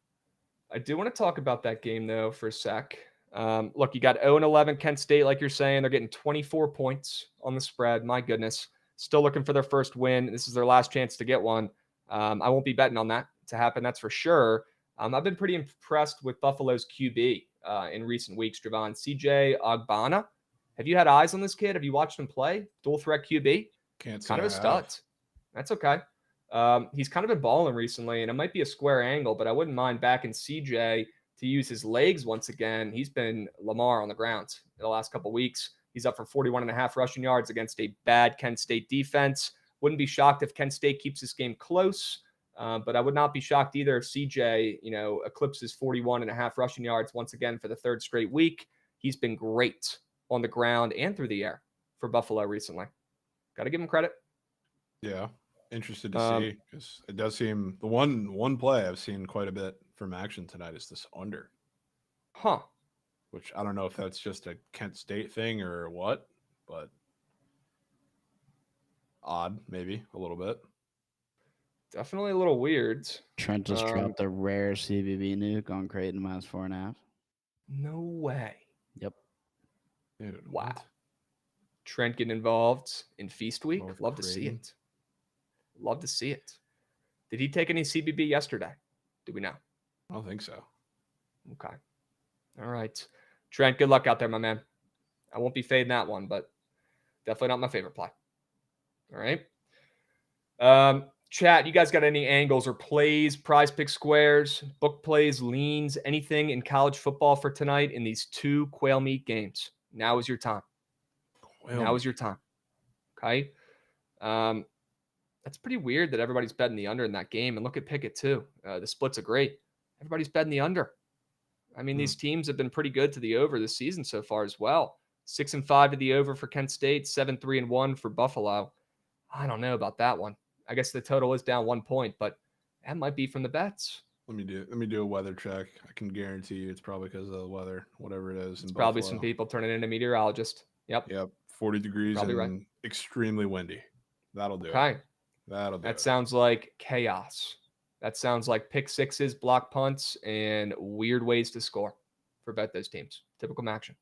I do want to talk about that game, though, for a sec. Look, you got 0-11 Kent State, like you're saying. They're getting 24 points on the spread. My goodness. Still looking for their first win. This is their last chance to get one. I won't be betting on that to happen, that's for sure. I've been pretty impressed with Buffalo's QB in recent weeks, Jovan. CJ Ogbonna. Have you had eyes on this kid? Have you watched him play? Dual threat QB? Can't say kind of a stud. That's okay. He's kind of been balling recently, and it might be a square angle, but I wouldn't mind backing CJ to use his legs once again. He's been Lamar on the ground in the last couple of weeks. He's up for 41.5 rushing yards against a bad Kent State defense. Wouldn't be shocked if Kent State keeps this game close, but I would not be shocked either if CJ, eclipses 41.5 rushing yards once again for the third straight week. He's been great on the ground and through the air for Buffalo recently. Got to give him credit. Yeah, interested to see, because it does seem the one play I've seen quite a bit from action tonight is this under. Huh. Which I don't know if that's just a Kent State thing or what, but odd, maybe a little bit. Definitely a little weird. Trent just dropped a rare CBB nuke on Creighton -4.5. No way. Yep. Dude, Wow. what? Trent getting involved in Feast Week. North Love to see Creighton. it. Love to see it. Did he take any CBB yesterday? Do we know? I don't think so. Okay. All right. Trent, good luck out there, my man. I won't be fading that one, but definitely not my favorite play. All right. Chat, you guys got any angles or plays, prize pick squares, book plays, leans, anything in college football for tonight in these two quail meat games? Now is your time. Now is your time. Okay. That's pretty weird that everybody's betting the under in that game. And look at Pickett too. The splits are great. Everybody's betting the under. I mean, these teams have been pretty good to the over this season so far as well. 6-5 to the over for Kent State, 7-3-1 for Buffalo. I don't know about that one. I guess the total is down 1 point, but that might be from the bets. Let me do a weather check. I can guarantee you it's probably because of the weather, whatever it is. Probably some people turning into meteorologists. Yep. 40 degrees Probably and extremely windy. That'll do it. Okay. That'll do That it. sounds like chaos. That sounds like pick sixes, block punts, and weird ways to score for bet those teams. Typical action.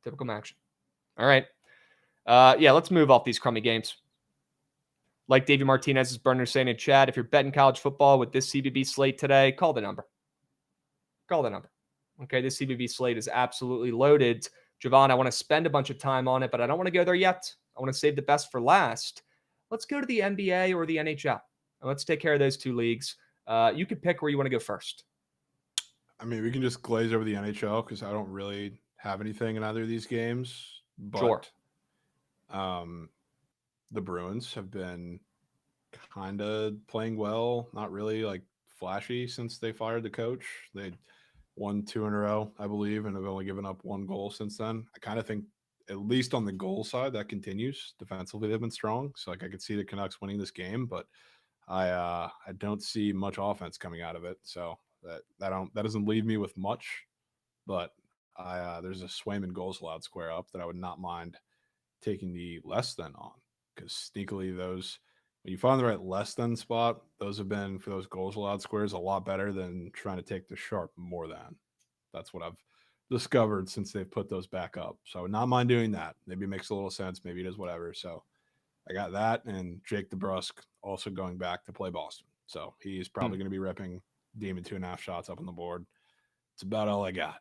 All right. Let's move off these crummy games. Like Davey Martinez's burner saying in chat, if you're betting college football with this CBB slate today, call the number. Okay, this CBB slate is absolutely loaded. Jovan, I want to spend a bunch of time on it, but I don't want to go there yet. I want to save the best for last. Let's go to the NBA or the NHL. And let's take care of those two leagues. You can pick where you want to go first. I mean, we can just glaze over the NHL because I don't really have anything in either of these games. But, Sure. The Bruins have been kind of playing well, not really like flashy since they fired the coach. They won 2 in a row, I believe, and have only given up 1 goal since then. I kind of think, at least on the goal side, that continues. Defensively, they've been strong, so I could see the Canucks winning this game, but I don't see much offense coming out of it. So that doesn't leave me with much. But there's a Swayman goals allowed square up that I would not mind taking the less than on, because sneakily those, when you find the right less than spot, those have been, for those goals allowed squares, a lot better than trying to take the sharp more than. That's what I've discovered since they've put those back up. So I would not mind doing that. Maybe it makes a little sense. Maybe it does, whatever. So I got that, and Jake DeBrusk also going back to play Boston. So he's probably going to be repping Demon 2.5 shots up on the board. It's about all I got.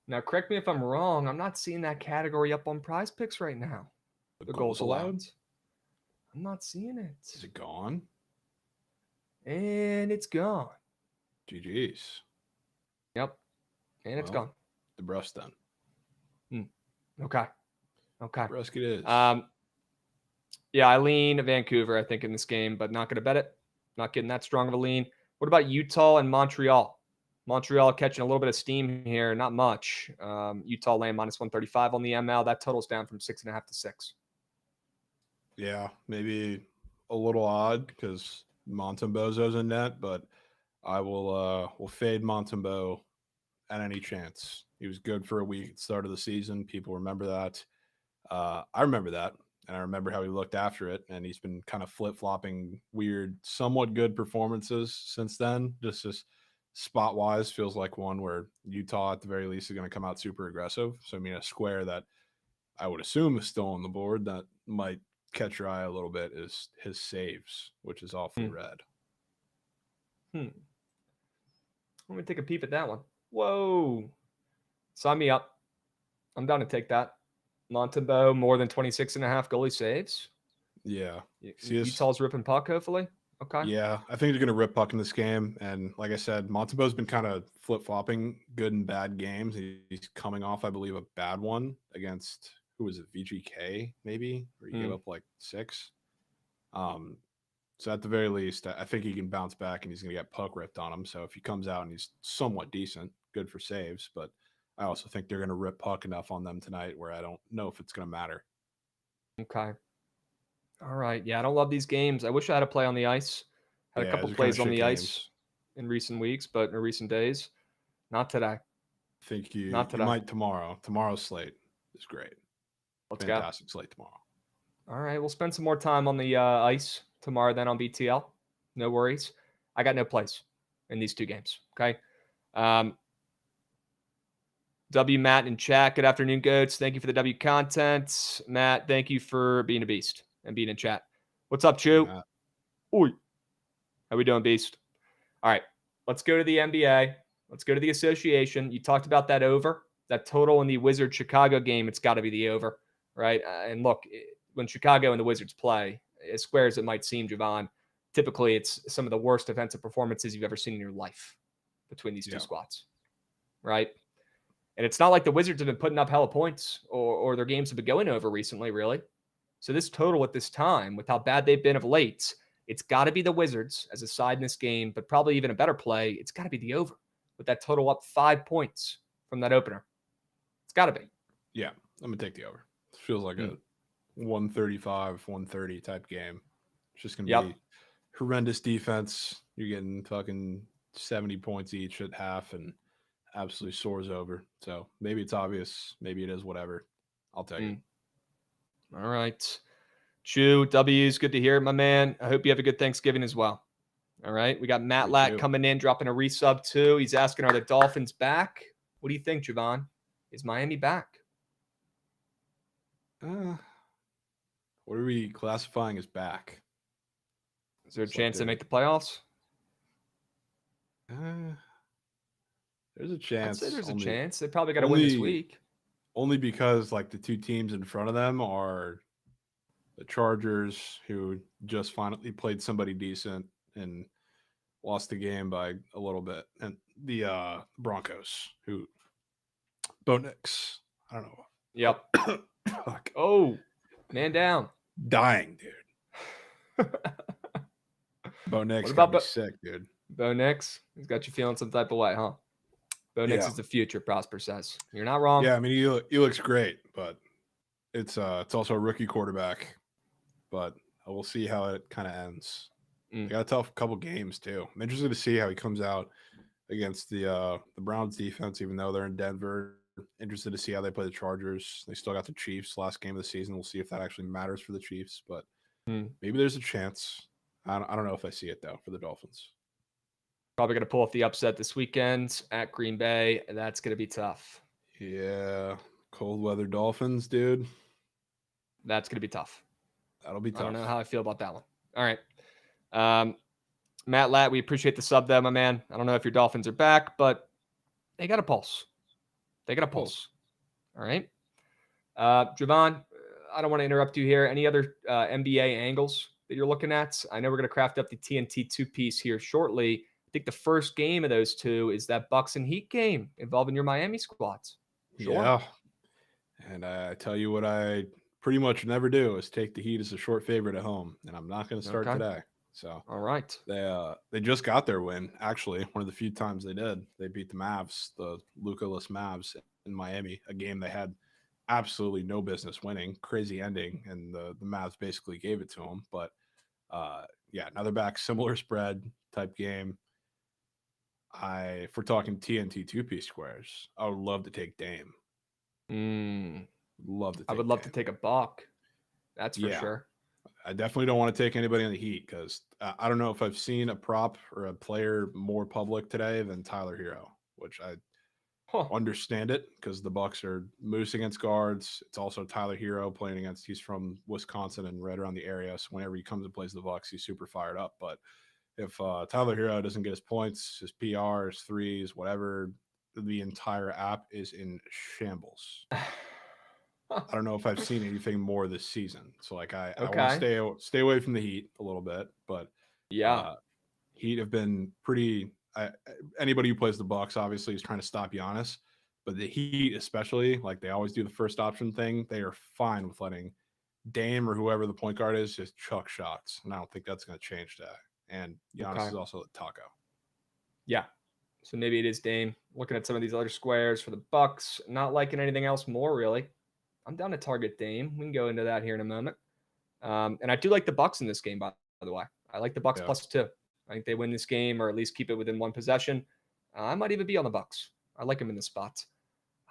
Now, correct me if I'm wrong. I'm not seeing that category up on prize picks right now. The goals allowed. I'm not seeing it. Is it gone? And it's gone. GG's. Yep. And it's gone. DeBrusk then. Okay. DeBrusk it is. I lean Vancouver, I think, in this game, but not going to bet it. Not getting that strong of a lean. What about Utah and Montreal? Montreal catching a little bit of steam here, not much. Utah laying -135 on the ML. That totals down from 6.5 to 6. Yeah, maybe a little odd because Montembeau's in net, but I will fade Montembeau at any chance. He was good for a week at the start of the season. People remember that. I remember that, and I remember how he looked after it, and he's been kind of flip-flopping weird, somewhat good performances since then. Just spot-wise feels like one where Utah, at the very least, is going to come out super aggressive. So, I mean, a square that I would assume is still on the board that might catch your eye a little bit is his saves, which is awfully red. Let me take a peep at that one. Whoa. Sign me up. I'm down to take that. Montembeau, more than 26.5 goalie saves. Yeah. Utah's ripping puck, hopefully. Okay. Yeah, I think they're going to rip puck in this game. And like I said, Montebo's been kind of flip-flopping good and bad games. He's coming off, I believe, a bad one against, who was it, VGK maybe, where he gave up like 6. So at the very least, I think he can bounce back and he's going to get puck ripped on him. So if he comes out and he's somewhat decent, good for saves. But I also think they're going to rip puck enough on them tonight where I don't know if it's going to matter. Okay. All right. Yeah, I don't love these games. I wish I had a play on the ice. Had a couple those are plays kinda on shit the games. ice in recent weeks, but in recent days, not today. I think Not you today. might tomorrow. Tomorrow's slate is great. Let's go. Fantastic slate tomorrow. All right. We'll spend some more time on the ice tomorrow then on BTL. No worries. I got no plays in these 2 games. Okay. W Matt in chat. Good afternoon, Goats. Thank you for the W content. Matt, thank you for being a beast and being in chat. What's up, Chew? Oi. How we doing, Beast? All right. Let's go to the NBA. Let's go to the association. You talked about that over, that total in the Wizards-Chicago game. It's got to be the over, right? And look, when Chicago and the Wizards play, as square as it might seem, Jovan, typically it's some of the worst defensive performances you've ever seen in your life between these 2 squads, right? And it's not like the Wizards have been putting up hella points or their games have been going over recently, really. So this total at this time, with how bad they've been of late, it's got to be the Wizards as a side in this game, but probably even a better play. It's got to be the over with that total up 5 points from that opener. It's got to be. Yeah, I'm going to take the over. It feels like a 135, 130 type game. It's just going to be horrendous defense. You're getting fucking 70 points each at half and absolutely soars over. So maybe it's obvious. Maybe it is, whatever. I'll take it. All right. Chew, W's, good to hear it, my man. I hope you have a good Thanksgiving as well. All right. We got Matt Latt coming in, dropping a resub too. He's asking, are the Dolphins back? What do you think, Jovan? Is Miami back? What are we classifying as back? Is there a chance they make the playoffs? There's a chance. I'd say there's a chance. They probably got to win this week. Only because like the 2 teams in front of them are the Chargers, who just finally played somebody decent and lost the game by a little bit, and the Broncos, who Bo Nix. I don't know. Yep. Fuck. Oh, man down. Dying, dude. Bo Nix What about got me sick, dude. Bo Nix? He's got you feeling some type of way, huh? Bo Nix is the future, Prosper says. You're not wrong. Yeah, I mean, he looks great, but it's also a rookie quarterback. But we'll see how it kind of ends. They got a tough couple games, too. I'm interested to see how he comes out against the Browns defense, even though they're in Denver. Interested to see how they play the Chargers. They still got the Chiefs last game of the season. We'll see if that actually matters for the Chiefs. But maybe there's a chance. I don't know if I see it, though, for the Dolphins. Probably going to pull off the upset this weekend at Green Bay, and that's going to be tough. Yeah. Cold weather Dolphins, dude. That's going to be tough. That'll be tough. I don't know how I feel about that one. All right. Matt Latt, we appreciate the sub there, my man. I don't know if your Dolphins are back, but they got a pulse. They got a pulse. All right. Jovan, I don't want to interrupt you here. Any other NBA angles that you're looking at? I know we're going to craft up the TNT 2-piece here shortly. I think the first game of those 2 is that Bucks and Heat game involving your Miami squads. Sure. Yeah. And I tell you what I pretty much never do is take the Heat as a short favorite at home, and I'm not going to start today. So all right, they just got their win. Actually, one of the few times they did. They beat the Mavs, the Luka-less Mavs in Miami, a game they had absolutely no business winning. Crazy ending, and the Mavs basically gave it to them. But yeah, another back, similar spread type game. If we're talking TNT 2-piece squares, I would love to take Dame. I would love to take a Buck. That's for sure. I definitely don't want to take anybody on the Heat because I don't know if I've seen a prop or a player more public today than Tyler Hero, which I understand it because the Bucks are moose against guards. It's also Tyler Hero playing against. He's from Wisconsin and right around the area, so whenever he comes and plays the Bucks, he's super fired up. But if Tyler Hero doesn't get his points, his PRs, threes, whatever, the entire app is in shambles. I don't know if I've seen anything more this season. So like I want to stay away from the Heat a little bit, but Yeah. Heat have been pretty. Anybody who plays the Bucks obviously is trying to stop Giannis, but the Heat, especially, like they always do the first option thing. They are fine with letting Dame or whoever the point guard is just chuck shots, and I don't think that's going to change that. And Giannis is also a taco. Yeah. So maybe it is Dame. Looking at some of these other squares for the Bucks, not liking anything else more really. I'm down to target Dame. We can go into that here in a moment. And I do like the Bucks in this game, by the way. I like the Bucks +2. I think they win this game or at least keep it within one possession. I might even be on the Bucks. I like them in this spot.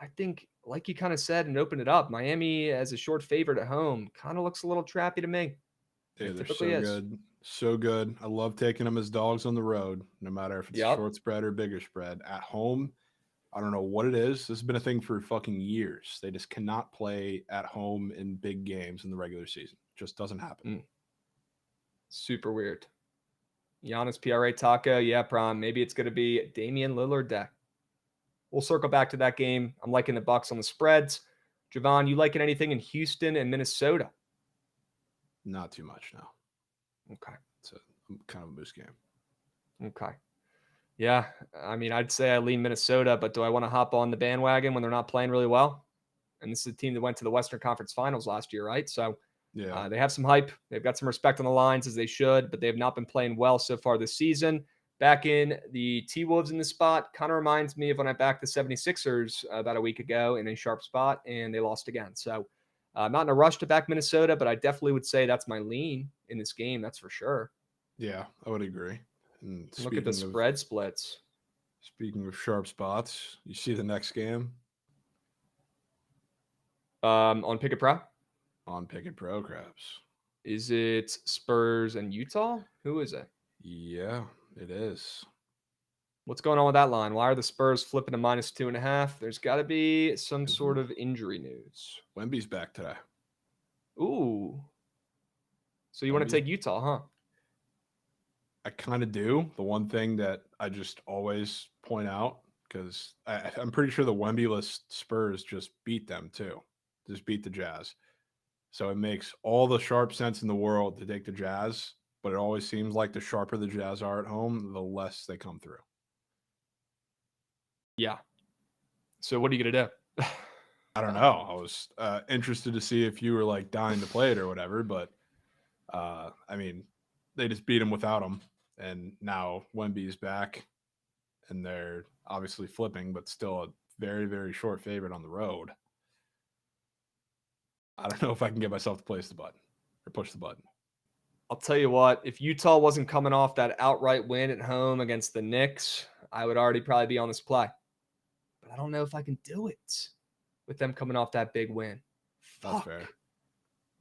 I think, like you kind of said and opened it up, Miami as a short favorite at home kind of looks a little trappy to me. Dude, they're so good. So good. I love taking them as dogs on the road, no matter if it's a short spread or bigger spread. At home, I don't know what it is. This has been a thing for fucking years. They just cannot play at home in big games in the regular season. Just doesn't happen. Super weird. Giannis PRA Taco. Yeah, Prom. Maybe it's going to be Damian Lillard deck. We'll circle back to that game. I'm liking the Bucks on the spreads. Jovan, you liking anything in Houston and Minnesota? Not too much, no. Okay. It's kind of a moose game. Okay. Yeah, I mean, I'd say I lean Minnesota, but do I want to hop on the bandwagon when they're not playing really well? And this is a team that went to the Western Conference Finals last year, right? So they have some hype. They've got some respect on the lines as they should, but they have not been playing well so far this season. Back in the T-Wolves in this spot kind of reminds me of when I backed the 76ers about a week ago in a sharp spot, and they lost again. So I'm not in a rush to back Minnesota, but I definitely would say that's my lean in this game. That's for sure. Yeah, I would agree. And look at the spread splits. Speaking of sharp spots, you see the next game? On Pickett Pro? On Pickett Pro, Krabs. Is it Spurs and Utah? Who is it? Yeah, it is. What's going on with that line? Why are the Spurs flipping to -2.5? There's got to be some sort of injury news. Wemby's back today. Ooh. So you want to take Utah, huh? I kind of do. The one thing that I just always point out, because I'm pretty sure the Wemby-less Spurs just beat them too. Just beat the Jazz. So it makes all the sharp sense in the world to take the Jazz, but it always seems like the sharper the Jazz are at home, the less they come through. Yeah. So what are you going to do? I don't know. I was interested to see if you were like dying to play it or whatever, but I mean, they just beat him without him. And now Wemby's back, and they're obviously flipping, but still a very, very short favorite on the road. I don't know if I can get myself to place the button or push the button. I'll tell you what, if Utah wasn't coming off that outright win at home against the Knicks, I would already probably be on this play. But I don't know if I can do it with them coming off that big win. That's fair.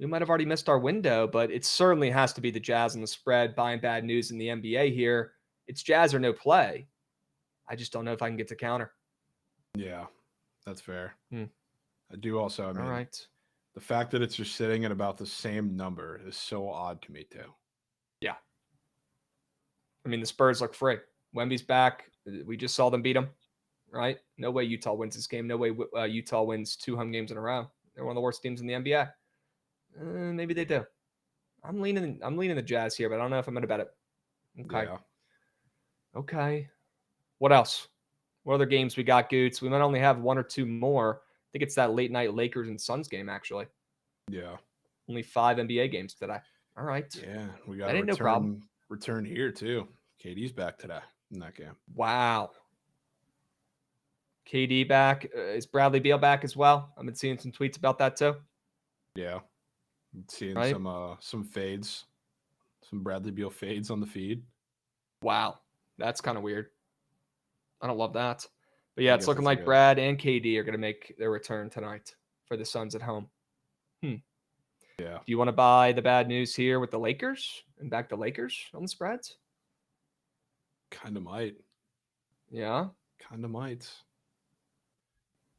We might have already missed our window, but it certainly has to be the Jazz on the spread. Buying bad news in the NBA here. It's Jazz or no play. I just don't know if I can get to counter. Yeah, that's fair. I do also. I mean, all right. The fact that it's just sitting at about the same number is so odd to me too. Yeah. I mean, the Spurs look free. Wemby's back. We just saw them beat them, right? No way Utah wins this game. No way Utah wins 2 home games in a row. They're one of the worst teams in the NBA. Maybe they do. I'm leaning the Jazz here, but I don't know if I'm going to bet it. Okay. Yeah. Okay. What else? What other games we got, Goots? We might only have 1 or 2 more. I think it's that late night Lakers and Suns game, actually. Yeah. Only 5 NBA games today. All right. Yeah. We got that ain't no problem. Return here, too. KD's back today in that game. Wow. KD back. Is Bradley Beal back as well? I've been seeing some tweets about that, too. Yeah. Seeing some fades, some Bradley Beal fades on the feed. Wow, that's kind of weird. I don't love that, but yeah, it's looking like Brad and KD are going to make their return tonight for the Suns at home. Yeah. Do you want to buy the bad news here with the Lakers and back the Lakers on the spreads? Kind of might. Yeah, kind of might.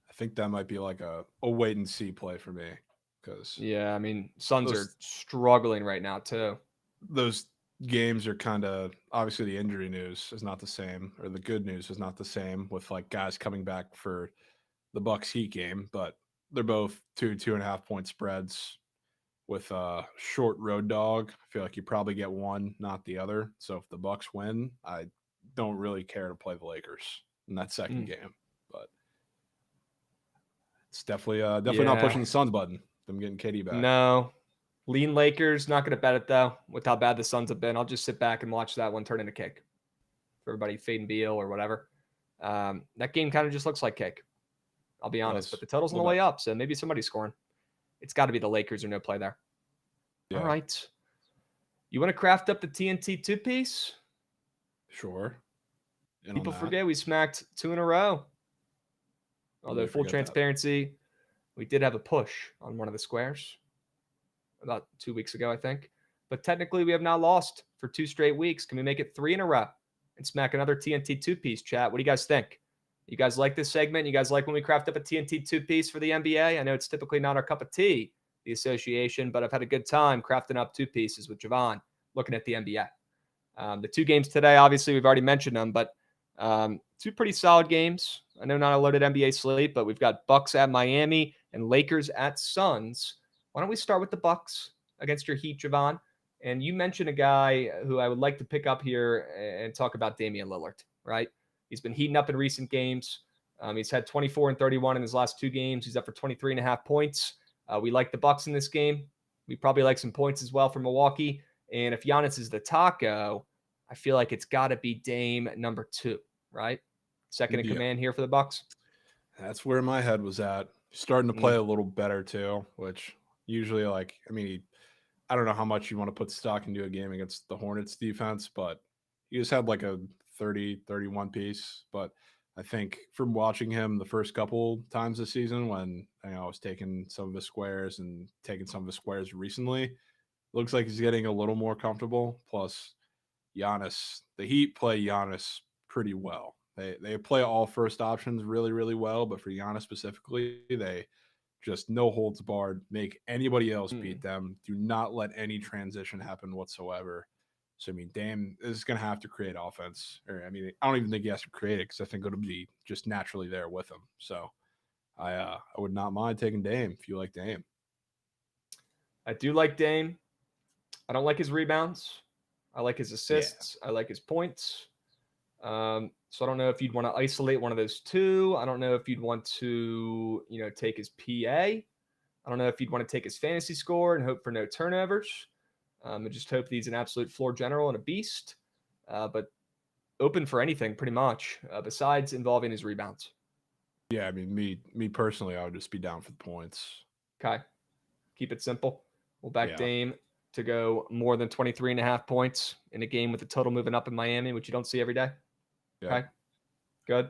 I think that might be like a wait and see play for me. Yeah, I mean, Suns are struggling right now too. Those games are kind of, obviously the injury news is not the same, or the good news is not the same with like guys coming back for the Bucks Heat game, but they're both 2.5 point spreads. with a short road dog. I feel like you probably get one, not the other. So if the Bucks win, I don't really care to play the Lakers in that second game. But it's definitely not pushing the Suns button. Them getting KD back. No. Lean Lakers, not going to bet it, though, with how bad the Suns have been. I'll just sit back and watch that one turn into cake for everybody fading Beal or whatever. That game kind of just looks like cake. I'll be honest. But the total's on the way up, so maybe somebody's scoring. It's got to be the Lakers or no play there. Yeah. All right. You want to craft up the TNT two-piece? Sure. People forget we smacked 2 in a row. Although, full transparency, we did have a push on one of the squares about 2 weeks ago, I think. But technically, we have now lost for 2 straight weeks. Can we make it 3 in a row and smack another TNT two-piece, chat? What do you guys think? You guys like this segment? You guys like when we craft up a TNT two-piece for the NBA? I know it's typically not our cup of tea, the association, but I've had a good time crafting up 2 pieces with Jovan looking at the NBA. The 2 games today, obviously, we've already mentioned them, but 2 pretty solid games. I know not a loaded NBA slate, but we've got Bucks at Miami and Lakers at Suns. Why don't we start with the Bucks against your Heat, Jovan? And you mentioned a guy who I would like to pick up here and talk about, Damian Lillard, right? He's been heating up in recent games. He's had 24 and 31 in his last 2 games. He's up for 23.5 points. We like the Bucks in this game. We probably like some points as well from Milwaukee. And if Giannis is the taco, I feel like it's got to be Dame number 2, right? Second in command here for the Bucks. That's where my head was at. Starting to play a little better too, which usually, I don't know how much you want to put stock into a game against the Hornets defense, but he just had like a 30, 31 piece. But I think from watching him the first couple times this season, when I was taking some of his squares and taking some of his squares recently, looks like he's getting a little more comfortable. Plus, Giannis, the Heat play Giannis pretty well. They play all first options really, really well, but for Giannis specifically, they just no holds barred, make anybody else beat them. Do not let any transition happen whatsoever. So, Dame is going to have to create offense. I don't even think he has to create it because I think it'll be just naturally there with him. So, I would not mind taking Dame if you like Dame. I do like Dame. I don't like his rebounds. I like his assists. Yeah. I like his points. So I don't know if you'd want to isolate one of those 2. I don't know if you'd want to, take his PA. I don't know if you'd want to take his fantasy score and hope for no turnovers. I just hope that he's an absolute floor general and a beast. But open for anything pretty much, besides involving his rebounds. Yeah, me personally, I would just be down for the points. Okay. Keep it simple. We'll back Dame to go more than 23.5 points in a game with the total moving up in Miami, which you don't see every day. Yeah. Okay. Good.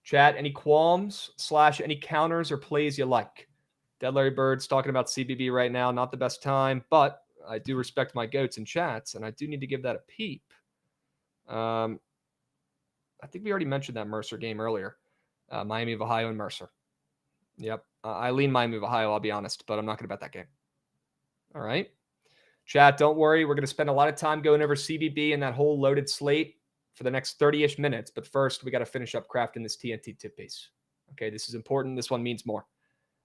Chat, any qualms / any counters or plays you like? Dead Larry Bird's talking about CBB right now. Not the best time, but I do respect my goats in chats, and I do need to give that a peep. I think we already mentioned that Mercer game earlier. Miami of Ohio and Mercer. Yep. I lean Miami of Ohio, I'll be honest, but I'm not going to bet that game. All right. Chat, don't worry. We're going to spend a lot of time going over CBB and that whole loaded slate for the next 30-ish minutes. But first, we got to finish up crafting this TNT tip piece. Okay, this is important. This one means more.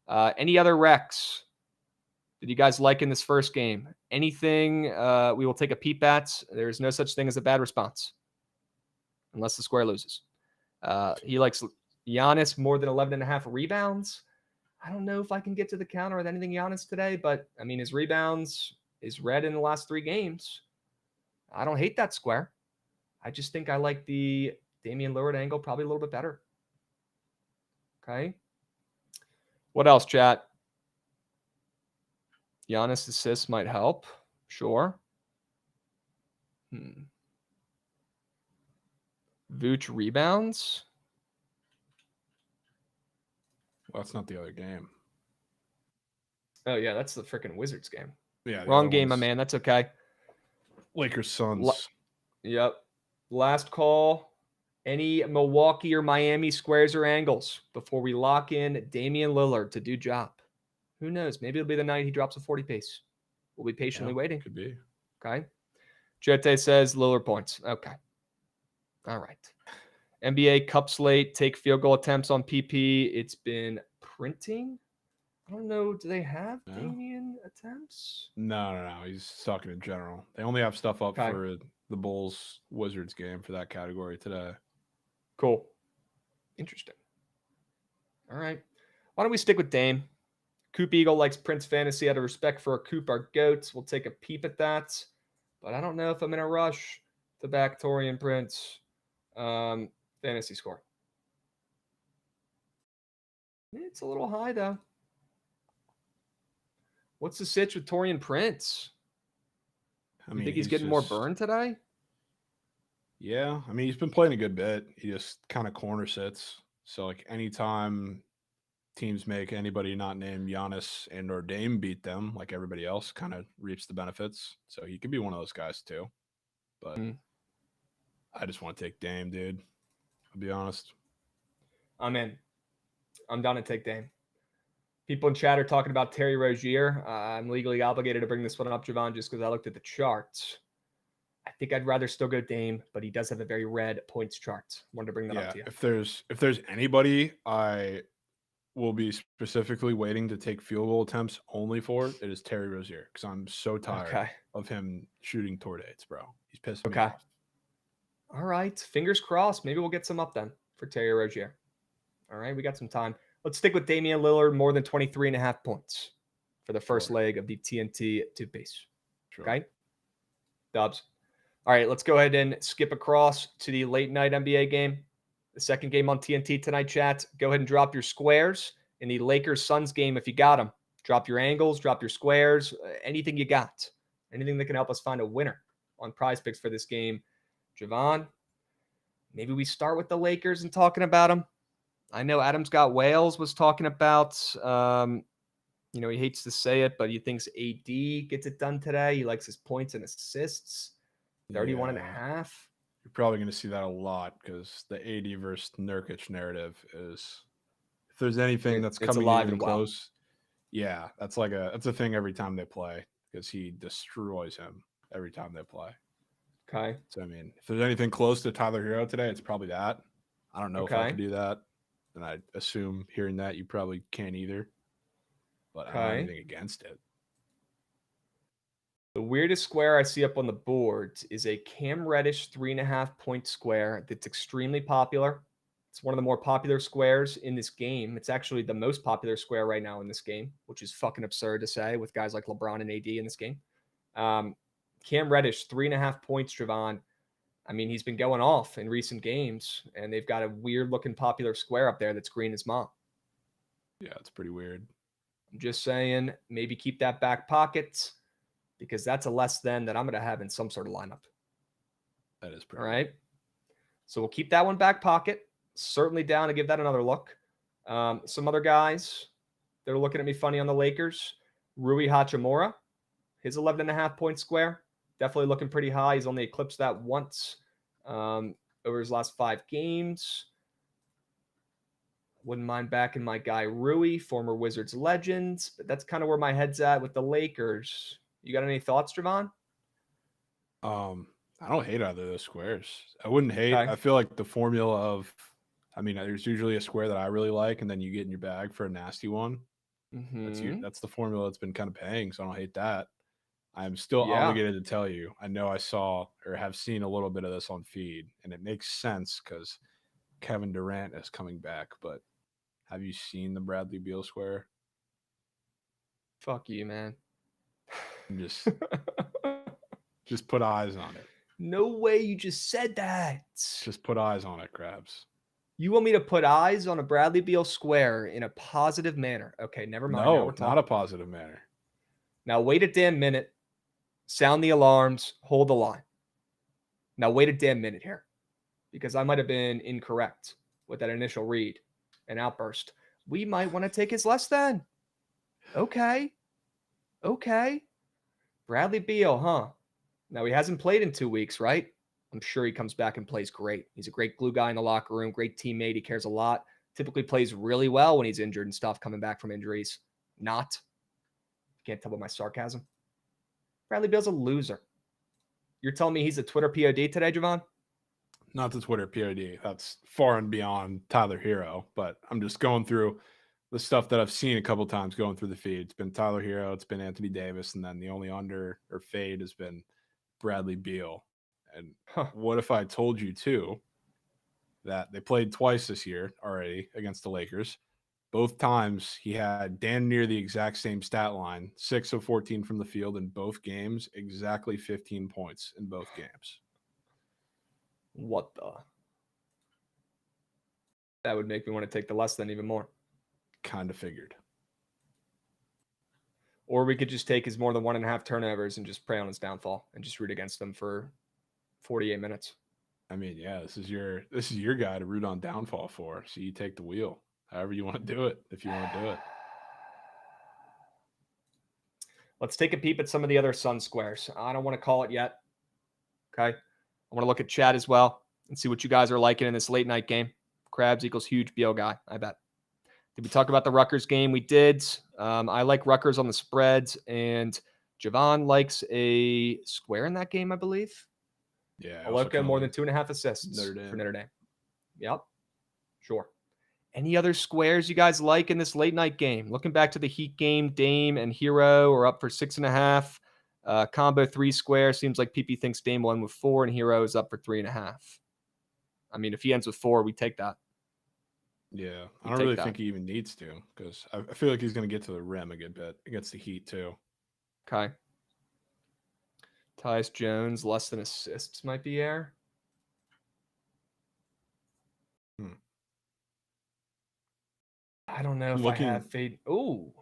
Any other recs? Did you guys like in this first game? Anything we will take a peep at? There's no such thing as a bad response. Unless the square loses. He likes Giannis more than 11.5 rebounds. I don't know if I can get to the counter with anything Giannis today, but his rebounds is red in the last 3 games. I don't hate that square. I just think I like the Damian Lillard angle probably a little bit better. Okay. What else, chat? Giannis assists might help. Sure. Vooch rebounds. Well, that's not the other game. Oh, yeah, that's the freaking Wizards game. Yeah. Wrong game, my man. That's okay. Lakers Suns. Yep. Last call. Any Milwaukee or Miami squares or angles before we lock in Damian Lillard to do job? Who knows? Maybe it'll be the night he drops a 40 piece. We'll be patiently waiting. Could be. Okay. Jote says Lillard points. Okay. All right. NBA Cup slate, take field goal attempts on PP. It's been printing. I don't know. Do they have No? Damian attempts? No. He's talking in general. They only have stuff up Okay. for the Bulls Wizards game for that category today. Cool. Interesting. All right. Why don't we stick with Dame? Coop Eagle likes Prince Fantasy. Out of respect for our Coop, our goats, we'll take a peep at that. But I don't know if I'm in a rush to back Torian Prince fantasy score. It's a little high, though. What's the sitch with Torian Prince? You think he's getting more burn today? Yeah. I mean, he's been playing a good bit. He just kind of corner sits. So, like, anytime teams make anybody not named Giannis and or Dame beat them, like everybody else, kind of reaps the benefits. So he could be one of those guys too. But I just want to take Dame, dude. I'll be honest. I'm in. I'm down to take Dame. People in chat are talking about Terry Rozier. I'm legally obligated to bring this one up, Jovan, just because I looked at the charts. I think I'd rather still go Dame, but he does have a very red points chart. Wanted to bring that up to you. If there's anybody I will be specifically waiting to take field goal attempts only for, it is Terry Rozier, because I'm so tired of him shooting toward dates, bro. He's pissing me off. All right. Fingers crossed. Maybe we'll get some up then for Terry Rozier. All right. We got some time. Let's stick with Damian Lillard, more than 23.5 points for the first leg of the TNT two-piece. Okay? Dubs. All right. Let's go ahead and skip across to the late night NBA game. The second game on TNT tonight, chat. Go ahead and drop your squares in the Lakers-Suns game if you got them. Drop your angles, drop your squares, anything you got. Anything that can help us find a winner on Prize Picks for this game. Jovan, maybe we start with the Lakers and talking about them. I know Adam's Got Wales was talking about, he hates to say it, but he thinks AD gets it done today. He likes his points and assists. 31.5. You're probably going to see that a lot because the AD versus Nurkic narrative is, if there's anything that's coming alive even close, that's a thing every time they play because he destroys him every time they play. Okay. So, I mean, if there's anything close to Tyler Hero today, it's probably that. I don't know if I can do that. And I assume hearing that you probably can't either. But I don't have anything against it. The weirdest square I see up on the board is a Cam Reddish 3.5 point square that's extremely popular. It's one of the more popular squares in this game. It's actually the most popular square right now in this game, which is fucking absurd to say with guys like LeBron and AD in this game. Cam Reddish, 3.5 points, Jovan. I mean, he's been going off in recent games, and they've got a weird-looking popular square up there that's green as mom. Yeah, it's pretty weird. I'm just saying, maybe keep that back pocket because that's a less than that I'm going to have in some sort of lineup. That is pretty all right. So we'll keep that one back pocket. Certainly down to give that another look. Some other guys that are looking at me funny on the Lakers. Rui Hachimura, his 11.5 point square. Definitely looking pretty high. He's only eclipsed that once over his last 5 games. Wouldn't mind backing my guy Rui, former Wizards legend. But that's kind of where my head's at with the Lakers. You got any thoughts, Jovan? I don't hate either of those squares. I wouldn't hate. I feel like the formula of, there's usually a square that I really like, and then you get in your bag for a nasty one. Mm-hmm. That's the formula that's been kind of paying, so I don't hate that. I'm still obligated to tell you. I know I saw or have seen a little bit of this on feed, and it makes sense because Kevin Durant is coming back. But have you seen the Bradley Beal square? Fuck you, man. Just put eyes on it. No way you just said that. Just put eyes on it, Krabs. You want me to put eyes on a Bradley Beal square in a positive manner? Okay, never mind. No, not a positive manner. Now wait a damn minute. Sound the alarms. Hold the line. Now wait a damn minute here, because I might have been incorrect with that initial read and outburst. We might want to take his less than. Okay. Bradley Beal, huh? Now he hasn't played in 2 weeks, right? I'm sure he comes back and plays great. He's a great glue guy in the locker room, great teammate. He cares a lot. Typically plays really well when he's injured and stuff, coming back from injuries. Not. Can't tell by my sarcasm. Bradley Beal's a loser. You're telling me he's a Twitter POD today, Jovan? Not the Twitter POD. That's far and beyond Tyler Hero. But I'm just going through the stuff that I've seen a couple times going through the feed. It's been Tyler Hero, it's been Anthony Davis, and then the only under or fade has been Bradley Beal. And what if I told you too that they played twice this year already against the Lakers? Both times he had damn near the exact same stat line, 6 of 14 from the field in both games, exactly 15 points in both games. What the? That would make me want to take the less than even more. Kind of figured. Or we could just take his more than 1.5 turnovers and just prey on his downfall and just root against them for 48 minutes. I mean, yeah, this is your guy to root on downfall for. So you take the wheel, however you want to do it, if you want to do it. Let's take a peep at some of the other Sun squares. I don't want to call it yet. Okay. I want to look at chat as well and see what you guys are liking in this late night game. Krabs equals huge Beal guy, I bet. Did we talk about the Rutgers game? We did. I like Rutgers on the spreads, and Jovan likes a square in that game, I believe. Yeah. Aloka more than 2.5 assists for Notre Dame. Yep. Sure. Any other squares you guys like in this late night game? Looking back to the Heat game, Dame and Hero are up for 6.5. Combo 3 square. Seems like PP thinks Dame won with 4 and Hero is up for 3.5. I mean, if he ends with 4, we take that. Yeah, I don't really think he even needs to, because I feel like he's going to get to the rim a good bit against the Heat too. Okay. Tyus Jones, less than assists might be air. I don't know if I have fade. Ooh.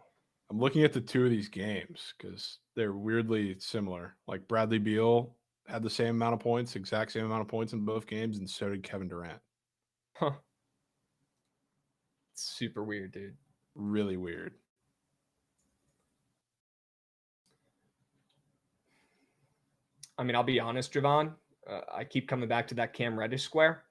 I'm looking at the two of these games because they're weirdly similar. Like Bradley Beal had the same amount of points, exact same amount of points in both games, and so did Kevin Durant. Huh. Super weird, dude. Really weird. I mean, I'll be honest, Jovan. I keep coming back to that Cam Reddish square.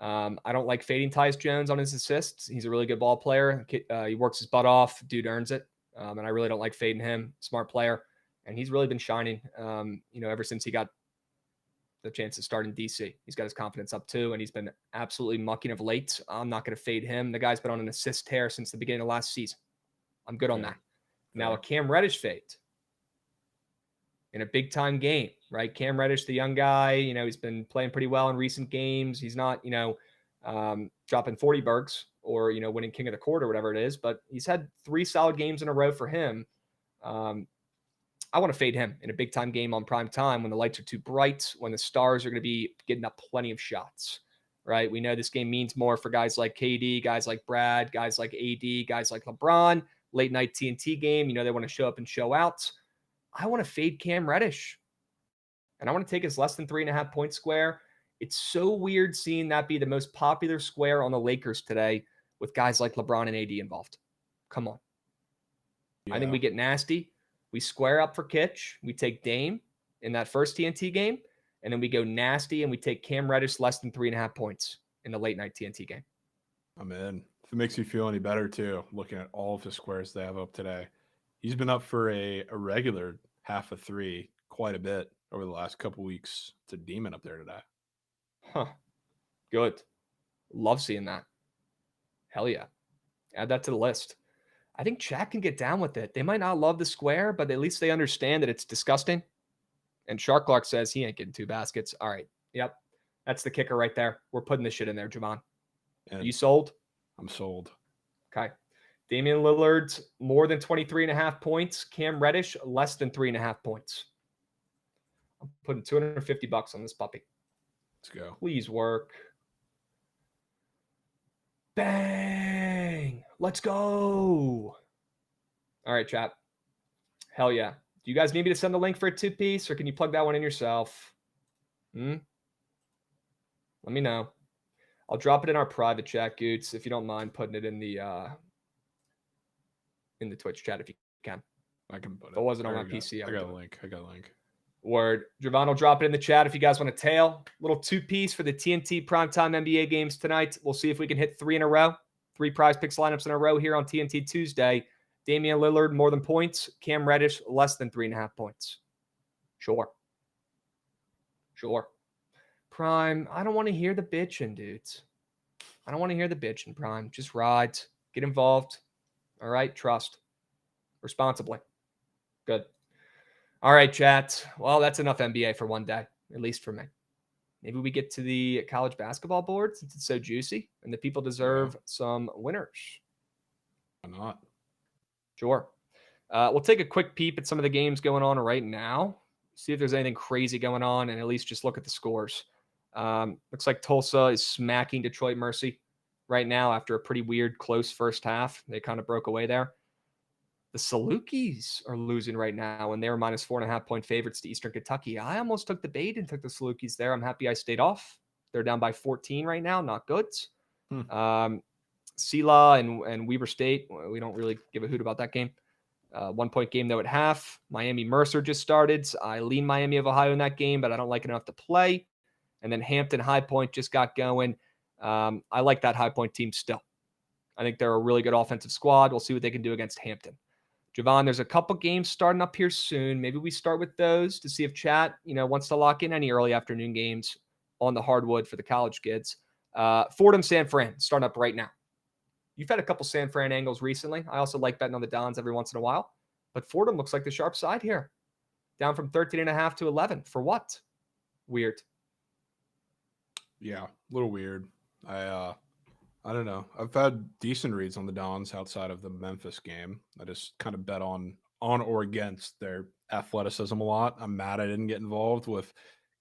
I don't like fading Tyus Jones on his assists. He's a really good ball player. He works his butt off. Dude earns it. And I really don't like fading him. Smart player. And he's really been shining, ever since he got the chance to start in DC. He's got his confidence up too, and he's been absolutely mucking of late. I'm not going to fade him. The guy's been on an assist tear since the beginning of last season. I'm good on that. Now a Cam Reddish fade in a big time game, right? Cam Reddish, the young guy, he's been playing pretty well in recent games. He's not, dropping 40 burgs or, winning king of the court or whatever it is, but he's had 3 solid games in a row for him. I want to fade him in a big time game on prime time when the lights are too bright, when the stars are going to be getting up plenty of shots, right? We know this game means more for guys like KD, guys like Brad, guys like AD, guys like LeBron, late night TNT game. They want to show up and show out. I want to fade Cam Reddish, and I want to take his less than 3.5 point square. It's so weird seeing that be the most popular square on the Lakers today with guys like LeBron and AD involved. Come on. Yeah. I think we get nasty. We square up for Kitch. We take Dame in that first TNT game, and then we go nasty and we take Cam Reddish less than 3.5 points in the late night TNT game. I'm in. If it makes you feel any better too, looking at all of the squares they have up today, he's been up for a regular half of 3 quite a bit over the last couple weeks. It's a demon up there today. Huh. Good. Love seeing that. Hell yeah. Add that to the list. I think chat can get down with it. They might not love the square, but at least they understand that it's disgusting. And Shark Clark says he ain't getting 2 baskets. All right. Yep. That's the kicker right there. We're putting this shit in there, Jovan. Are you sold? I'm sold. Okay. Damian Lillard's more than 23.5 points. Cam Reddish, less than 3.5 points. I'm putting $250 on this puppy. Let's go. Please work. Bang! Let's go. All right, chat. Hell yeah. Do you guys need me to send the link for a 2-piece, or can you plug that one in yourself? Let me know. I'll drop it in our private chat, Goots, if you don't mind putting it in the Twitch chat if you can. I can put it. If it wasn't on my PC, I got a link. Word. Jovan will drop it in the chat if you guys want to tail. Little 2-piece for the TNT primetime NBA games tonight. We'll see if we can hit 3 in a row. 3 prize picks lineups in a row here on TNT Tuesday. Damian Lillard, more than points. Cam Reddish, less than 3.5 points. Sure. Prime, I don't want to hear the bitching, dudes. I don't want to hear the bitching, Prime. Just ride. Get involved. All right. Trust responsibly. Good. All right, chat. Well, that's enough NBA for one day, at least for me. Maybe we get to the college basketball board since it's so juicy and the people deserve some winners. Why not? Sure. We'll take a quick peep at some of the games going on right now. See if there's anything crazy going on, and at least just look at the scores. Looks like Tulsa is smacking Detroit Mercy right now after a pretty weird, close first half. They kind of broke away there. The Salukis are losing right now, and they're minus 4.5-point favorites to Eastern Kentucky. I almost took the bait and took the Salukis there. I'm happy I stayed off. They're down by 14 right now. Not good. Sela and Weber State, we don't really give a hoot about that game. 1-point game, though, at half. Miami-Mercer just started. I lean Miami of Ohio in that game, but I don't like it enough to play. And then Hampton-High Point just got going. I like that High Point team still. I think they're a really good offensive squad. We'll see what they can do against Hampton. Jovan, there's a couple games starting up here soon. Maybe we start with those to see if chat, wants to lock in any early afternoon games on the hardwood for the college kids. Fordham, San Fran, starting up right now. You've had a couple San Fran angles recently. I also like betting on the Dons every once in a while. But Fordham looks like the sharp side here. Down from 13.5 to 11. For what? Weird. Yeah, a little weird. I don't know. I've had decent reads on the Dons outside of the Memphis game. I just kind of bet on or against their athleticism a lot. I'm mad I didn't get involved with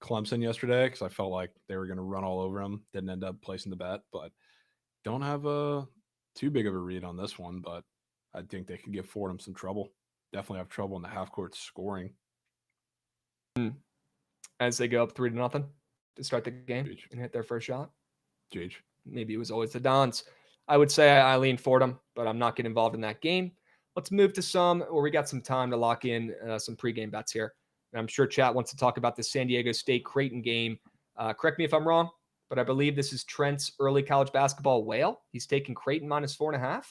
Clemson yesterday because I felt like they were going to run all over them. Didn't end up placing the bet, but don't have too big of a read on this one. But I think they could give Fordham some trouble. Definitely have trouble in the half court scoring. As they go up 3-0 to start the game Jeez. And hit their first shot. Jeez. Maybe it was always the Dons. I would say I lean Fordham, but I'm not getting involved in that game. Let's move to some where we got some time to lock in some pregame bets here. And I'm sure chat wants to talk about the San Diego State Creighton game. Correct me if I'm wrong, but I believe this is Trent's early college basketball whale. He's taking Creighton minus 4.5.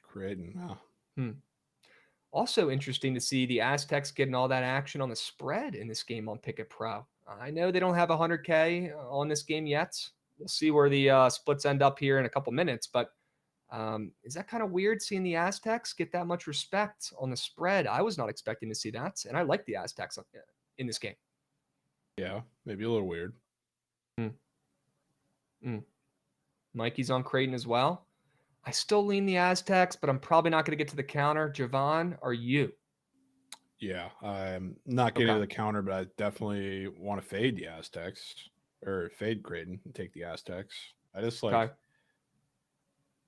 Creighton. Wow. Also interesting to see the Aztecs getting all that action on the spread in this game on Pickett Pro. I know they don't have 100K on this game yet. We'll see where the splits end up here in a couple minutes, but is that kind of weird seeing the Aztecs get that much respect on the spread? I was not expecting to see that, and I like the Aztecs in this game. Yeah, maybe a little weird. Mikey's on Creighton as well. I still lean the Aztecs, but I'm probably not going to get to the counter. Jovan, are you? Yeah, I'm not getting to the counter, but I definitely want to fade the Aztecs or fade Creighton and take the Aztecs. I just like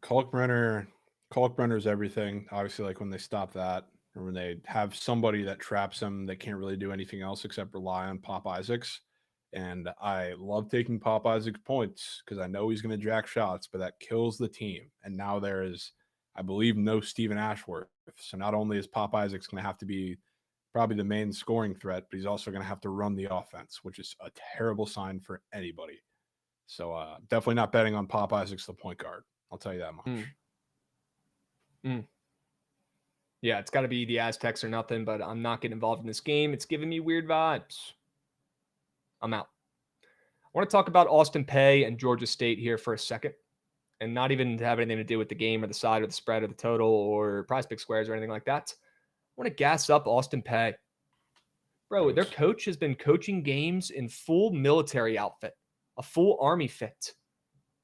Kalkbrenner's everything. Obviously, like when they stop that or when they have somebody that traps them, they can't really do anything else except rely on Pop Isaacs. And I love taking Pop Isaacs points because I know he's going to jack shots, but that kills the team. And now there is, I believe, no Stephen Ashworth. So not only is Pop Isaacs going to have to be probably the main scoring threat, but he's also going to have to run the offense, which is a terrible sign for anybody. So definitely not betting on Pop Isaacs, the point guard. I'll tell you that much. Yeah, it's got to be the Aztecs or nothing, but I'm not getting involved in this game. It's giving me weird vibes. I'm out. I want to talk about Austin Peay and Georgia State here for a second, and not even have anything to do with the game or the side or the spread or the total or prize pick squares or anything like that. I want to gas up Austin Peay. Bro, their coach has been coaching games in full military outfit, a full Army fit.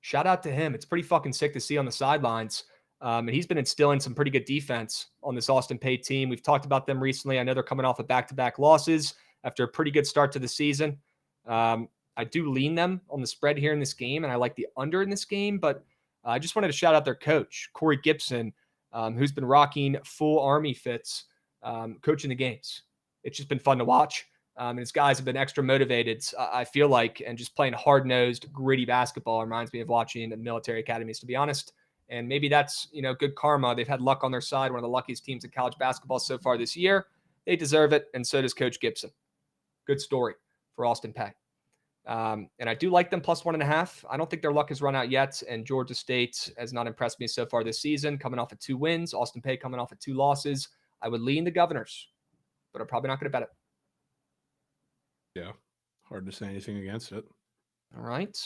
Shout out to him. It's pretty fucking sick to see on the sidelines. And he's been instilling some pretty good defense on this Austin Peay team. We've talked about them recently. I know they're coming off of back-to-back losses after a pretty good start to the season. I do lean them on the spread here in this game, and I like the under in this game. But I just wanted to shout out their coach, Corey Gibson, who's been rocking full Army fits, coaching the games. It's just been fun to watch. And his guys have been extra motivated, I feel like, and just playing hard-nosed, gritty basketball reminds me of watching the military academies, to be honest. And maybe that's, good karma. They've had luck on their side, one of the luckiest teams in college basketball so far this year. They deserve it, and so does Coach Gibson. Good story for Austin Peay. And I do like them plus 1.5. I don't think their luck has run out yet, and Georgia State has not impressed me so far this season, coming off of 2 wins. Austin Peay coming off of 2 losses. I would lean the Governors, but I'm probably not going to bet it. Yeah, hard to say anything against it. All right.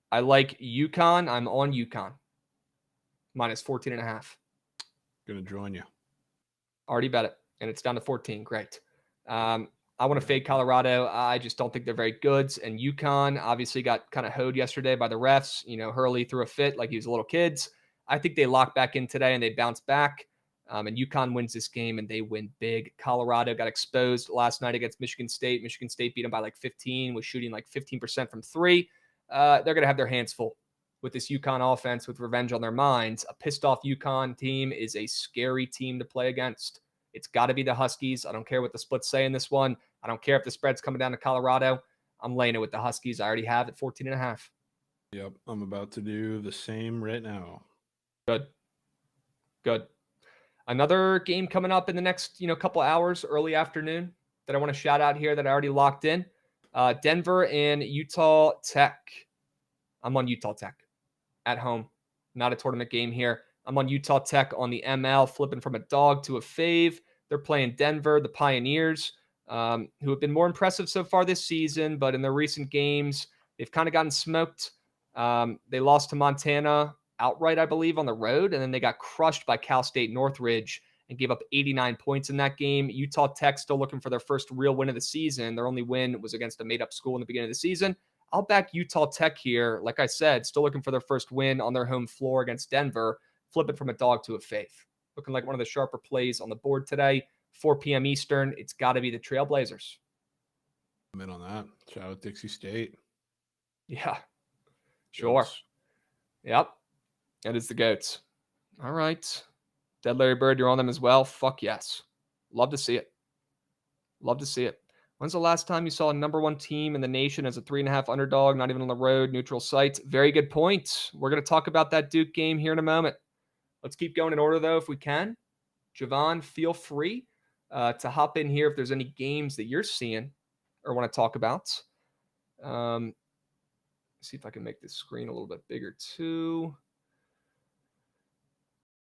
I like UConn. I'm on UConn. minus 14.5. Gonna join you. Already bet it, and it's down to 14. Great. I want to fade Colorado. I just don't think they're very good. And UConn obviously got kind of hoed yesterday by the refs. Hurley threw a fit like he was a little kid. I think they lock back in today and they bounce back. And UConn wins this game and they win big. Colorado got exposed last night against Michigan State. Michigan State beat them by like 15, was shooting like 15% from three. They're going to have their hands full with this UConn offense with revenge on their minds. A pissed off UConn team is a scary team to play against. It's got to be the Huskies. I don't care what the splits say in this one. I don't care if the spread's coming down to Colorado. I'm laying it with the Huskies. I already have it 14.5. Yep, I'm about to do the same right now. Good. Another game coming up in the next, couple hours, early afternoon, that I want to shout out here that I already locked in. Denver and Utah Tech. I'm on Utah Tech at home. Not a tournament game here. I'm on Utah Tech on the ML, flipping from a dog to a fave. They're playing Denver, the Pioneers, who have been more impressive so far this season, but in their recent games, they've kind of gotten smoked. They lost to Montana outright, I believe, on the road, and then they got crushed by Cal State Northridge and gave up 89 points in that game. Utah Tech still looking for their first real win of the season. Their only win was against a made-up school in the beginning of the season. I'll back Utah Tech here. Like I said, still looking for their first win on their home floor against Denver. Flip it from a dog to a faith. Looking like one of the sharper plays on the board today. 4 p.m. Eastern. It's got to be the Trailblazers. I'm in on that. Shout out Dixie State. Yeah, sure. Goats. Yep. That is the Goats. All right. Dead Larry Bird, you're on them as well. Fuck yes. Love to see it. Love to see it. When's the last time you saw a number one team in the nation as a 3.5 underdog, not even on the road, neutral site? Very good point. We're going to talk about that Duke game here in a moment. Let's keep going in order, though, if we can. Jovan, feel free to hop in here if there's any games that you're seeing or want to talk about. See if I can make this screen a little bit bigger, too.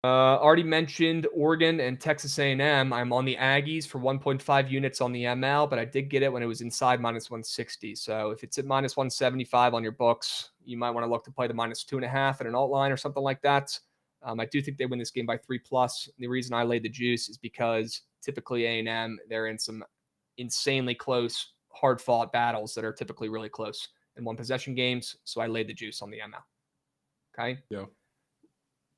Already mentioned Oregon and Texas A&M. I'm on the Aggies for 1.5 units on the ML, but I did get it when it was inside minus 160. So if it's at minus 175 on your books, you might want to look to play the minus 2.5 at an alt line or something like that. I do think they win this game by 3+. The reason I laid the juice is because typically A&M, they're in some insanely close, hard-fought battles that are typically really close in one-possession games. So I laid the juice on the ML. Okay? Yeah.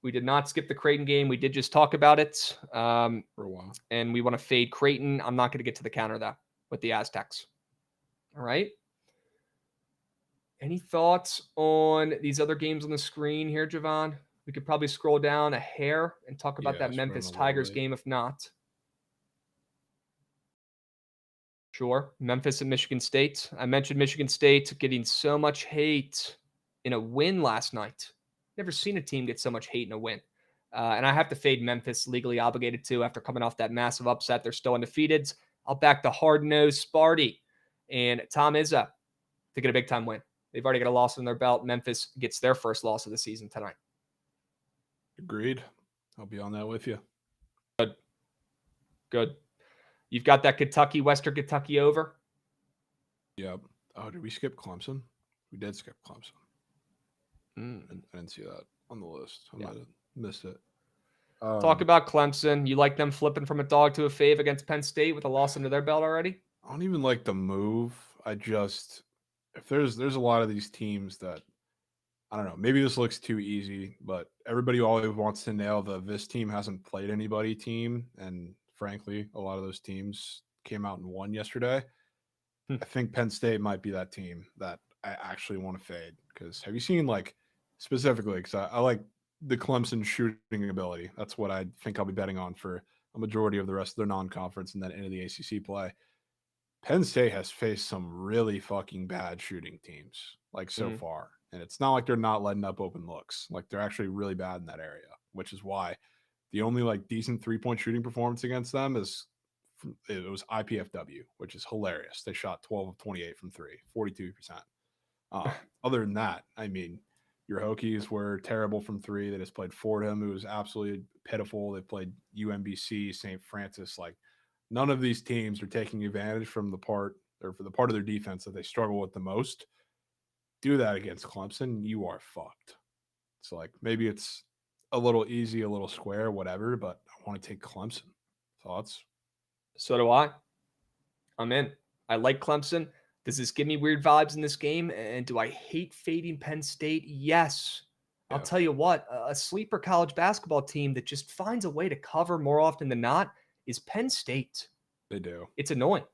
We did not skip the Creighton game. We did just talk about it. For a while. And we want to fade Creighton. I'm not going to get to the counter, though, with the Aztecs. All right. Any thoughts on these other games on the screen here, Jovan? We could probably scroll down a hair and talk about that Memphis Tigers game, if not. Sure. Memphis and Michigan State. I mentioned Michigan State getting so much hate in a win last night. Never seen a team get so much hate in a win. And I have to fade Memphis, legally obligated to, after coming off that massive upset. They're still undefeated. I'll back the hard-nosed Sparty and Tom Izzo to get a big-time win. They've already got a loss on their belt. Memphis gets their first loss of the season tonight. Agreed. I'll be on that with you. Good. You've got that Western Kentucky over? Yep. Oh, did we skip Clemson? We did skip Clemson. I didn't see that on the list. I might have missed it. Talk about Clemson. You like them flipping from a dog to a fave against Penn State with a loss under their belt already? I don't even like the move. If there's a lot of these teams that, I don't know, maybe this looks too easy, but everybody always wants to nail this team hasn't played anybody team. And frankly, a lot of those teams came out and won yesterday. I think Penn State might be that team that I actually want to fade. Because have you seen, specifically, because I like the Clemson shooting ability. That's what I think I'll be betting on for a majority of the rest of their non-conference and then into the ACC play. Penn State has faced some really fucking bad shooting teams, so far. And it's not like they're not letting up open looks. They're actually really bad in that area, which is why the only, decent three-point shooting performance against them was IPFW, which is hilarious. They shot 12 of 28 from three, 42%. Other than that, I mean, your Hokies were terrible from three. They just played Fordham. It was absolutely pitiful. They played UMBC, St. Francis. None of these teams are taking advantage for the part of their defense that they struggle with the most. Do that against Clemson, you are fucked. So maybe it's a little easy, a little square, whatever, but I want to take Clemson. Thoughts? So do I. I'm in. I like Clemson. Does this give me weird vibes in this game? And do I hate fading Penn State? Yes. I'll Yeah. tell you what, a sleeper college basketball team that just finds a way to cover more often than not is Penn State. They do. It's annoying.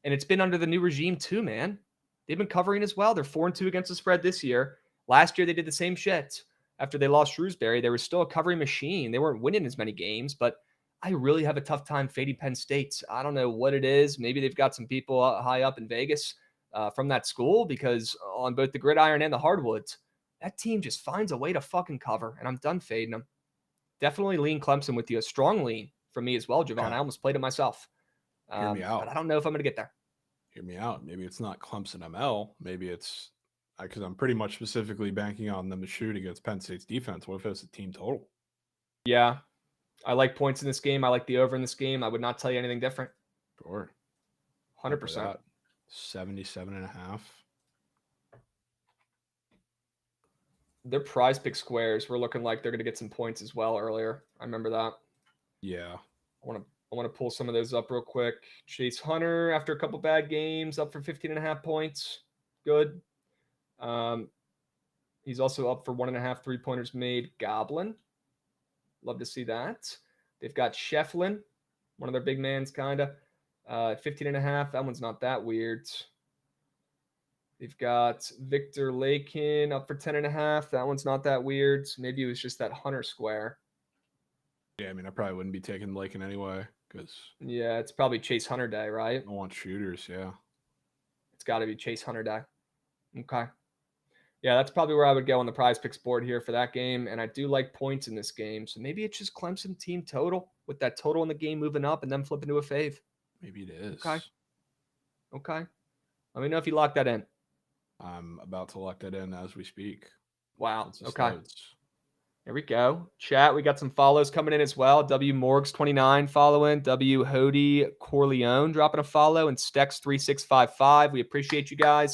And it's been under the new regime too, man. They've been covering as well. They're 4-2 against the spread this year. Last year, they did the same shit. After they lost Shrewsbury, they were still a covering machine. They weren't winning as many games, but I really have a tough time fading Penn State. I don't know what it is. Maybe they've got some people high up in Vegas from that school, because on both the gridiron and the hardwoods, that team just finds a way to fucking cover, and I'm done fading them. Definitely lean Clemson with you. A strong lean for me as well, Jovan. Yeah. I almost played it myself. Hear me out. But I don't know if I'm going to get there. Hear me out. Maybe it's not Clemson ML. Maybe it's because I'm pretty much specifically banking on them to shoot against Penn State's defense. What if it's a team total? Yeah. I like points in this game. I like the over in this game. I would not tell you anything different. Sure. 100%. 77.5. Their prize pick squares were looking like they're going to get some points as well earlier. I remember that. Yeah. I want to pull some of those up real quick. Chase Hunter, after a couple bad games, up for 15.5 points. Good. He's also up for 1.5 3-pointers made. Goblin. Love to see that. They've got Shefflin, one of their big mans, kind of. 15.5. That one's not that weird. They've got Victor Lakin up for 10.5. That one's not that weird. Maybe it was just that Hunter square. Yeah, I mean, I probably wouldn't be taking Lakin anyway because Yeah, it's probably Chase Hunter day, right? I want shooters. Yeah. It's got to be Chase Hunter day. Okay. Yeah, that's probably where I would go on the prize picks board here for that game. And I do like points in this game. So maybe it's just Clemson team total with that total in the game moving up and then flipping to a fave. Maybe it is. Okay. Let me know if you lock that in. I'm about to lock that in as we speak. Wow. It's the Okay. Sloats. Here we go. Chat, we got some follows coming in as well. W Morgs 29 following. W Hody Corleone dropping a follow. And Stex 3655. We appreciate you guys.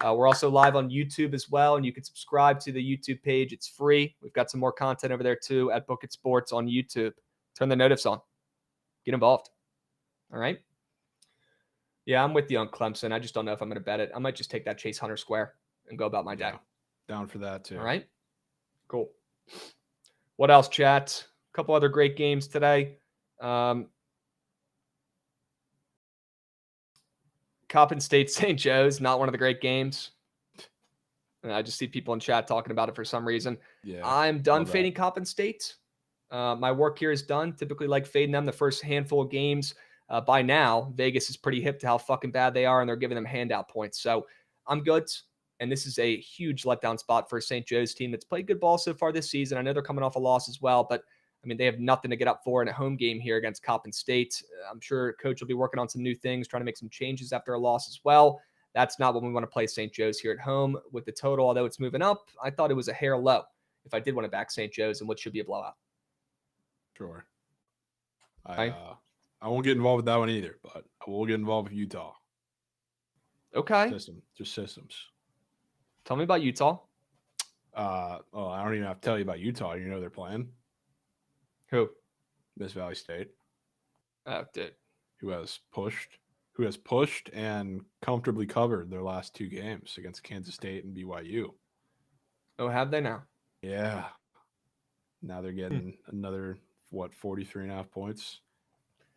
We're also live on YouTube as well, and you can subscribe to the YouTube page. It's free. We've got some more content over there too at Bookit Sports on YouTube. Turn the notifs on. Get involved. All right? Yeah, I'm with you on Clemson. I just don't know if I'm going to bet it. I might just take that Chase Hunter square and go about my day. Yeah, down for that too. All right? Cool. What else, chat? A couple other great games today. Coppin State St. Joe's, not one of the great games. And I just see people in chat talking about it for some reason. Yeah. I'm done fading Coppin State. My work here is done. Typically like fading them the first handful of games. By now, Vegas is pretty hip to how fucking bad they are, and they're giving them handout points. So I'm good. And this is a huge letdown spot for a St. Joe's team that's played good ball so far this season. I know they're coming off a loss as well, but I mean, they have nothing to get up for in a home game here against Coppin State. I'm sure Coach will be working on some new things, trying to make some changes after a loss as well. That's not when we want to play St. Joe's here at home with the total. Although it's moving up, I thought it was a hair low if I did want to back St. Joe's in what should be a blowout. Sure. I won't get involved with that one either, but I will get involved with Utah. Okay. Just systems. Tell me about Utah. I don't even have to tell you about Utah. You know they're playing. Who? Miss Valley State. Oh, dude. Who has pushed and comfortably covered their last two games against Kansas State and BYU. Oh, have they now? Yeah. Now they're getting another, 43.5 points.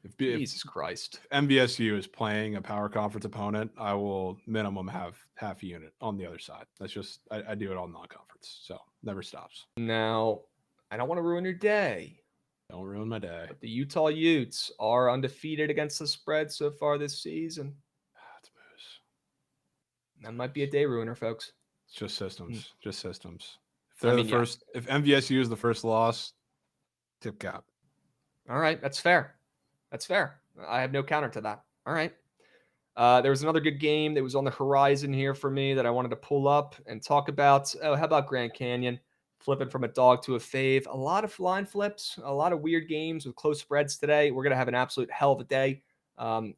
If Jesus Christ. MVSU is playing a power conference opponent, I will minimum have half a unit on the other side. That's just, I do it all non-conference, so never stops. Now, I don't want to ruin your day. Don't ruin my day. But the Utah Utes are undefeated against the spread so far this season. That's moose. That might be a day ruiner, folks. It's just systems. Just systems. If they're the first, if MVSU is the first loss, tip cap. All right, that's fair. That's fair. I have no counter to that. All right. There was another good game that was on the horizon here for me that I wanted to pull up and talk about. Oh, how about Grand Canyon? Flipping from a dog to a fave. A lot of line flips, a lot of weird games with close spreads today. We're going to have an absolute hell of a day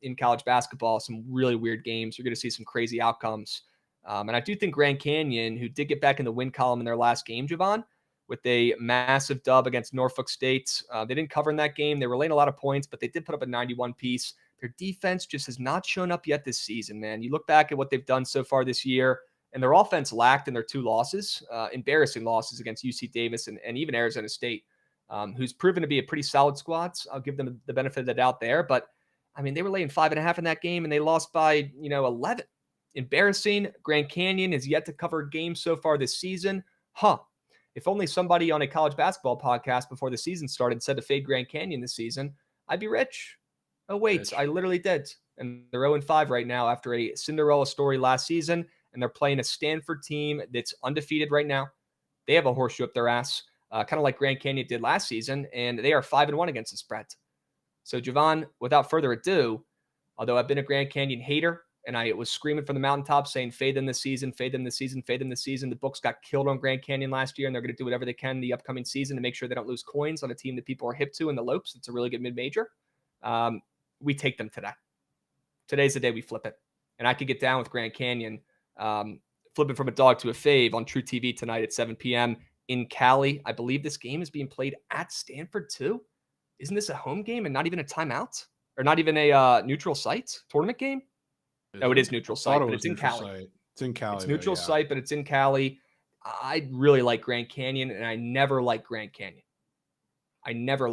in college basketball. Some really weird games. You're going to see some crazy outcomes. And I do think Grand Canyon, who did get back in the win column in their last game, Jovan, with a massive dub against Norfolk State. They didn't cover in that game. They were laying a lot of points, but they did put up a 91 piece. Their defense just has not shown up yet this season, man. You look back at what they've done so far this year, and their offense lacked in their 2 losses, embarrassing losses against UC Davis and even Arizona State, who's proven to be a pretty solid squad. So I'll give them the benefit of the doubt there. But, I mean, they were laying 5.5 in that game, and they lost by, 11. Embarrassing. Grand Canyon has yet to cover a game so far this season. If only somebody on a college basketball podcast before the season started said to fade Grand Canyon this season, I'd be rich. Oh, wait, I literally did. And they're 0-5 right now after a Cinderella story last season, and they're playing a Stanford team that's undefeated right now. They have a horseshoe up their ass, kind of like Grand Canyon did last season, and they are 5-1 against the spread. So, Jovan, without further ado, although I've been a Grand Canyon hater, and I was screaming from the mountaintop saying, fade them this season, fade them this season, fade them this season. The books got killed on Grand Canyon last year, and they're going to do whatever they can the upcoming season to make sure they don't lose coins on a team that people are hip to in the Lopes. It's a really good mid-major. We take them today. Today's the day we flip it. And I could get down with Grand Canyon, flipping from a dog to a fave on True TV tonight at 7 p.m. in Cali. I believe this game is being played at Stanford too. Isn't this a home game and not even a timeout? Or not even a neutral site tournament game? No, it is neutral site, but it's in Cali. Site. It's in Cali. It's neutral site, but it's in Cali. I really like Grand Canyon, and I never like Grand Canyon. I'm number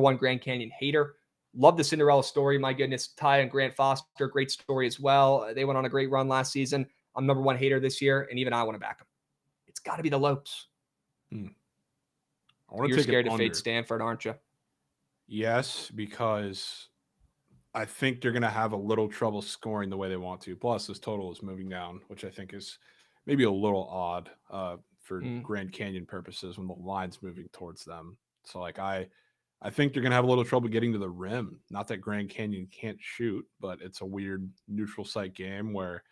one Grand Canyon hater. Love the Cinderella story. My goodness. Ty and Grant Foster, great story as well. They went on a great run last season. I'm number one hater this year, and even I want to back them. It's got to be the Lopes. You're scared to fade Stanford, aren't you? Yes, because I think they're going to have a little trouble scoring the way they want to. Plus, this total is moving down, which I think is maybe a little odd for Grand Canyon purposes when the line's moving towards them. So, I think they're going to have a little trouble getting to the rim. Not that Grand Canyon can't shoot, but it's a weird neutral site game where,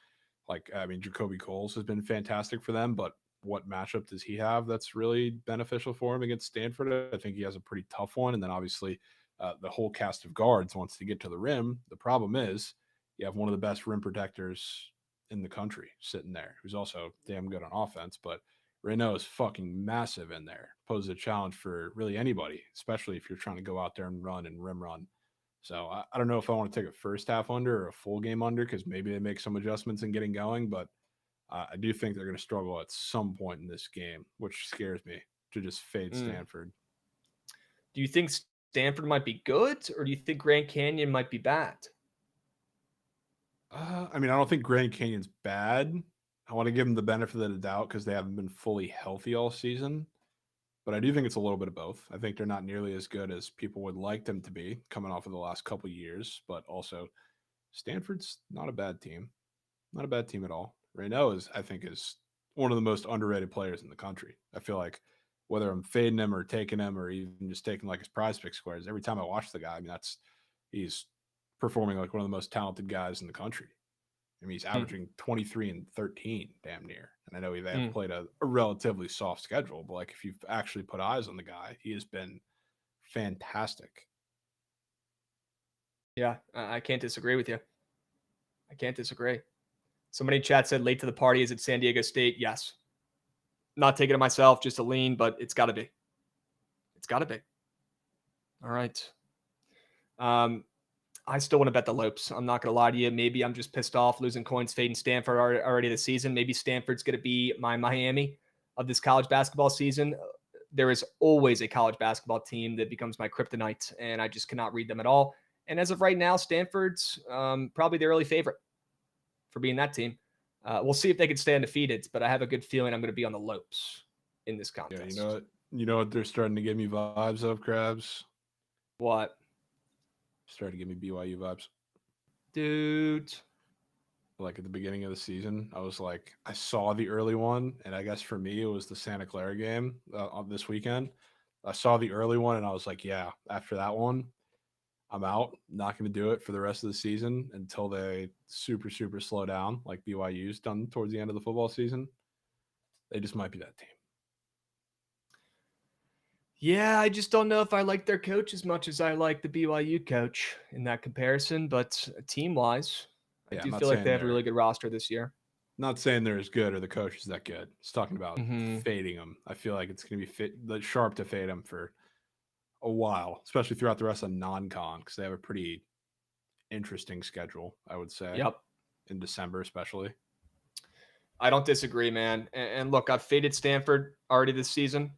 Jacoby Coles has been fantastic for them, but what matchup does he have that's really beneficial for him against Stanford? I think he has a pretty tough one. And then obviously the whole cast of guards wants to get to the rim. The problem is you have one of the best rim protectors in the country sitting there, who's also damn good on offense, but Reno is fucking massive in there. Poses a challenge for really anybody, especially if you're trying to go out there and run and rim run. So I don't know if I want to take a first half under or a full game under, because maybe they make some adjustments in getting going, but I do think they're going to struggle at some point in this game, which scares me to just fade Stanford. Do you think Stanford might be good, or do you think Grand Canyon might be bad? I don't think Grand Canyon's bad. I want to give them the benefit of the doubt because they haven't been fully healthy all season. But I do think it's a little bit of both. I think they're not nearly as good as people would like them to be coming off of the last couple of years. But also, Stanford's not a bad team. Not a bad team at all. Reno I think is one of the most underrated players in the country. I feel like whether I'm fading him or taking him or even just taking his prize pick squares, every time I watch the guy, he's performing like one of the most talented guys in the country. He's averaging 23 and 13 damn near. And I know they have played a relatively soft schedule, but if you've actually put eyes on the guy, he has been fantastic. Yeah, I can't disagree with you. I can't disagree. Somebody in chat said late to the party. Is it San Diego State? Yes. Not taking it myself, just a lean, but it's got to be. It's got to be. All right. I still want to bet the Lopes. I'm not going to lie to you. Maybe I'm just pissed off losing coins, fading Stanford already this season. Maybe Stanford's going to be my Miami of this college basketball season. There is always a college basketball team that becomes my kryptonite, and I just cannot read them at all. And as of right now, Stanford's probably the early favorite for being that team. We'll see if they can stay undefeated, but I have a good feeling I'm going to be on the Lopes in this contest. Yeah, you know what they're starting to give me vibes of, Krabs? What? Started to give me BYU vibes. Dude. At the beginning of the season, I was I saw the early one, and I guess for me, it was the Santa Clara game on this weekend. I saw the early one, and I was yeah, after that one, I'm out. Not going to do it for the rest of the season until they super, super slow down, like BYU's done towards the end of the football season. They just might be that team. Yeah, I just don't know if I like their coach as much as I like the BYU coach in that comparison, but team-wise, I do feel like they have a really good roster this year. Not saying they're as good or the coach is that good. Just talking about fading them. I feel like it's going to be sharp to fade them for a while, especially throughout the rest of non-con, because they have a pretty interesting schedule, I would say. Yep. In December, especially. I don't disagree, man. And look, I've faded Stanford already this season,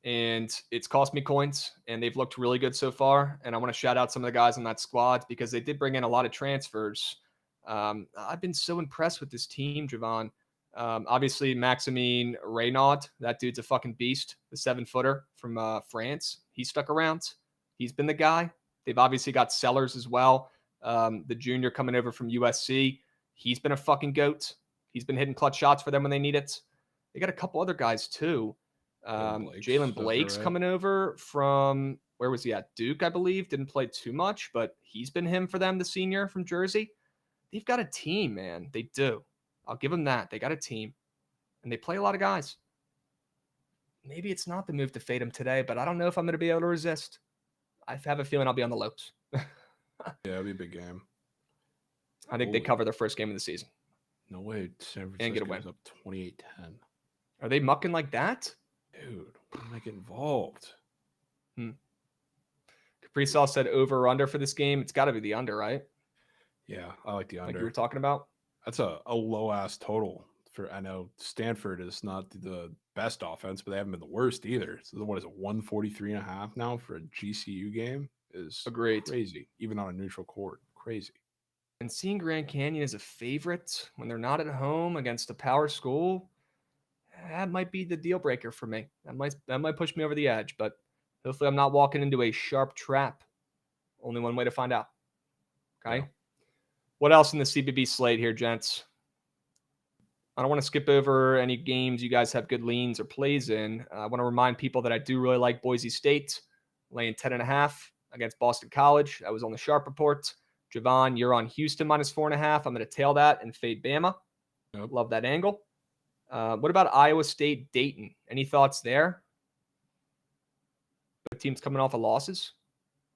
and it's cost me coins, and they've looked really good so far. And I want to shout out some of the guys on that squad because they did bring in a lot of transfers. I've been so impressed with this team, Jovan. Obviously, Maximine Reynaud, that dude's a fucking beast, the 7-footer from France. He stuck around. He's been the guy. They've obviously got Sellers as well, the junior coming over from USC. He's been a fucking goat. He's been hitting clutch shots for them when they need it. They got a couple other guys too. Jalen Blake's coming over from, where was he at? Duke, I believe. Didn't play too much, but he's been him for them, the senior from Jersey. They've got a team, man. They do. I'll give them that. They got a team, and they play a lot of guys. Maybe it's not the move to fade them today, but I don't know if I'm going to be able to resist. I have a feeling I'll be on the Lopes. Yeah, it'll be a big game. I think they cover their first game of the season. No way. San And get a win. Francisco's up 28-10. Are they mucking like that? Dude, why am I get involved? Capri Sauce said over or under for this game. It's got to be the under, right? Yeah, I like the under. Like you were talking about? That's a low-ass total. I know Stanford is not the best offense, but they haven't been the worst either. So what is it, 143.5 now for a GCU game? Is Agreed. Crazy, even on a neutral court. Crazy. And seeing Grand Canyon as a favorite when they're not at home against a power school, that might be the deal breaker for me. That might push me over the edge, but hopefully I'm not walking into a sharp trap. Only one way to find out. Okay? Yeah. What else in the CBB slate here, gents? I don't want to skip over any games you guys have good leans or plays in. I want to remind people that I do really like Boise State, laying 10.5 against Boston College. I was on the Sharp Report. Jovan, you're on Houston -4.5. I'm going to tail that and fade Bama. Yep. Love that angle. What about Iowa State Dayton? Any thoughts there? The team's coming off of losses.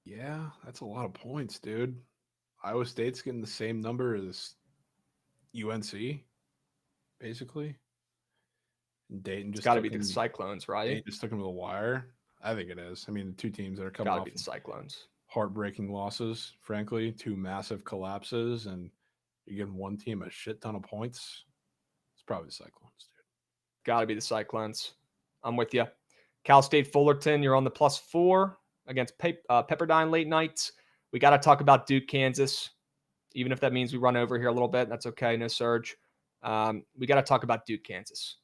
Yeah, that's a lot of points, dude. Iowa State's getting the same number as UNC, basically. And Dayton just got to be the Cyclones, right? Dayton just took them to the wire. I think it is. I mean, the two teams that are coming off the Cyclones. Heartbreaking losses, frankly, two massive collapses, and you're giving one team a shit ton of points. It's probably the Cyclones, dude. Got to be the Cyclones. I'm with you. Cal State Fullerton, you're on the +4 against Pepperdine late nights. We got to talk about Duke, Kansas, even if that means we run over here a little bit. That's okay. No surge. We got to talk about Duke, Kansas,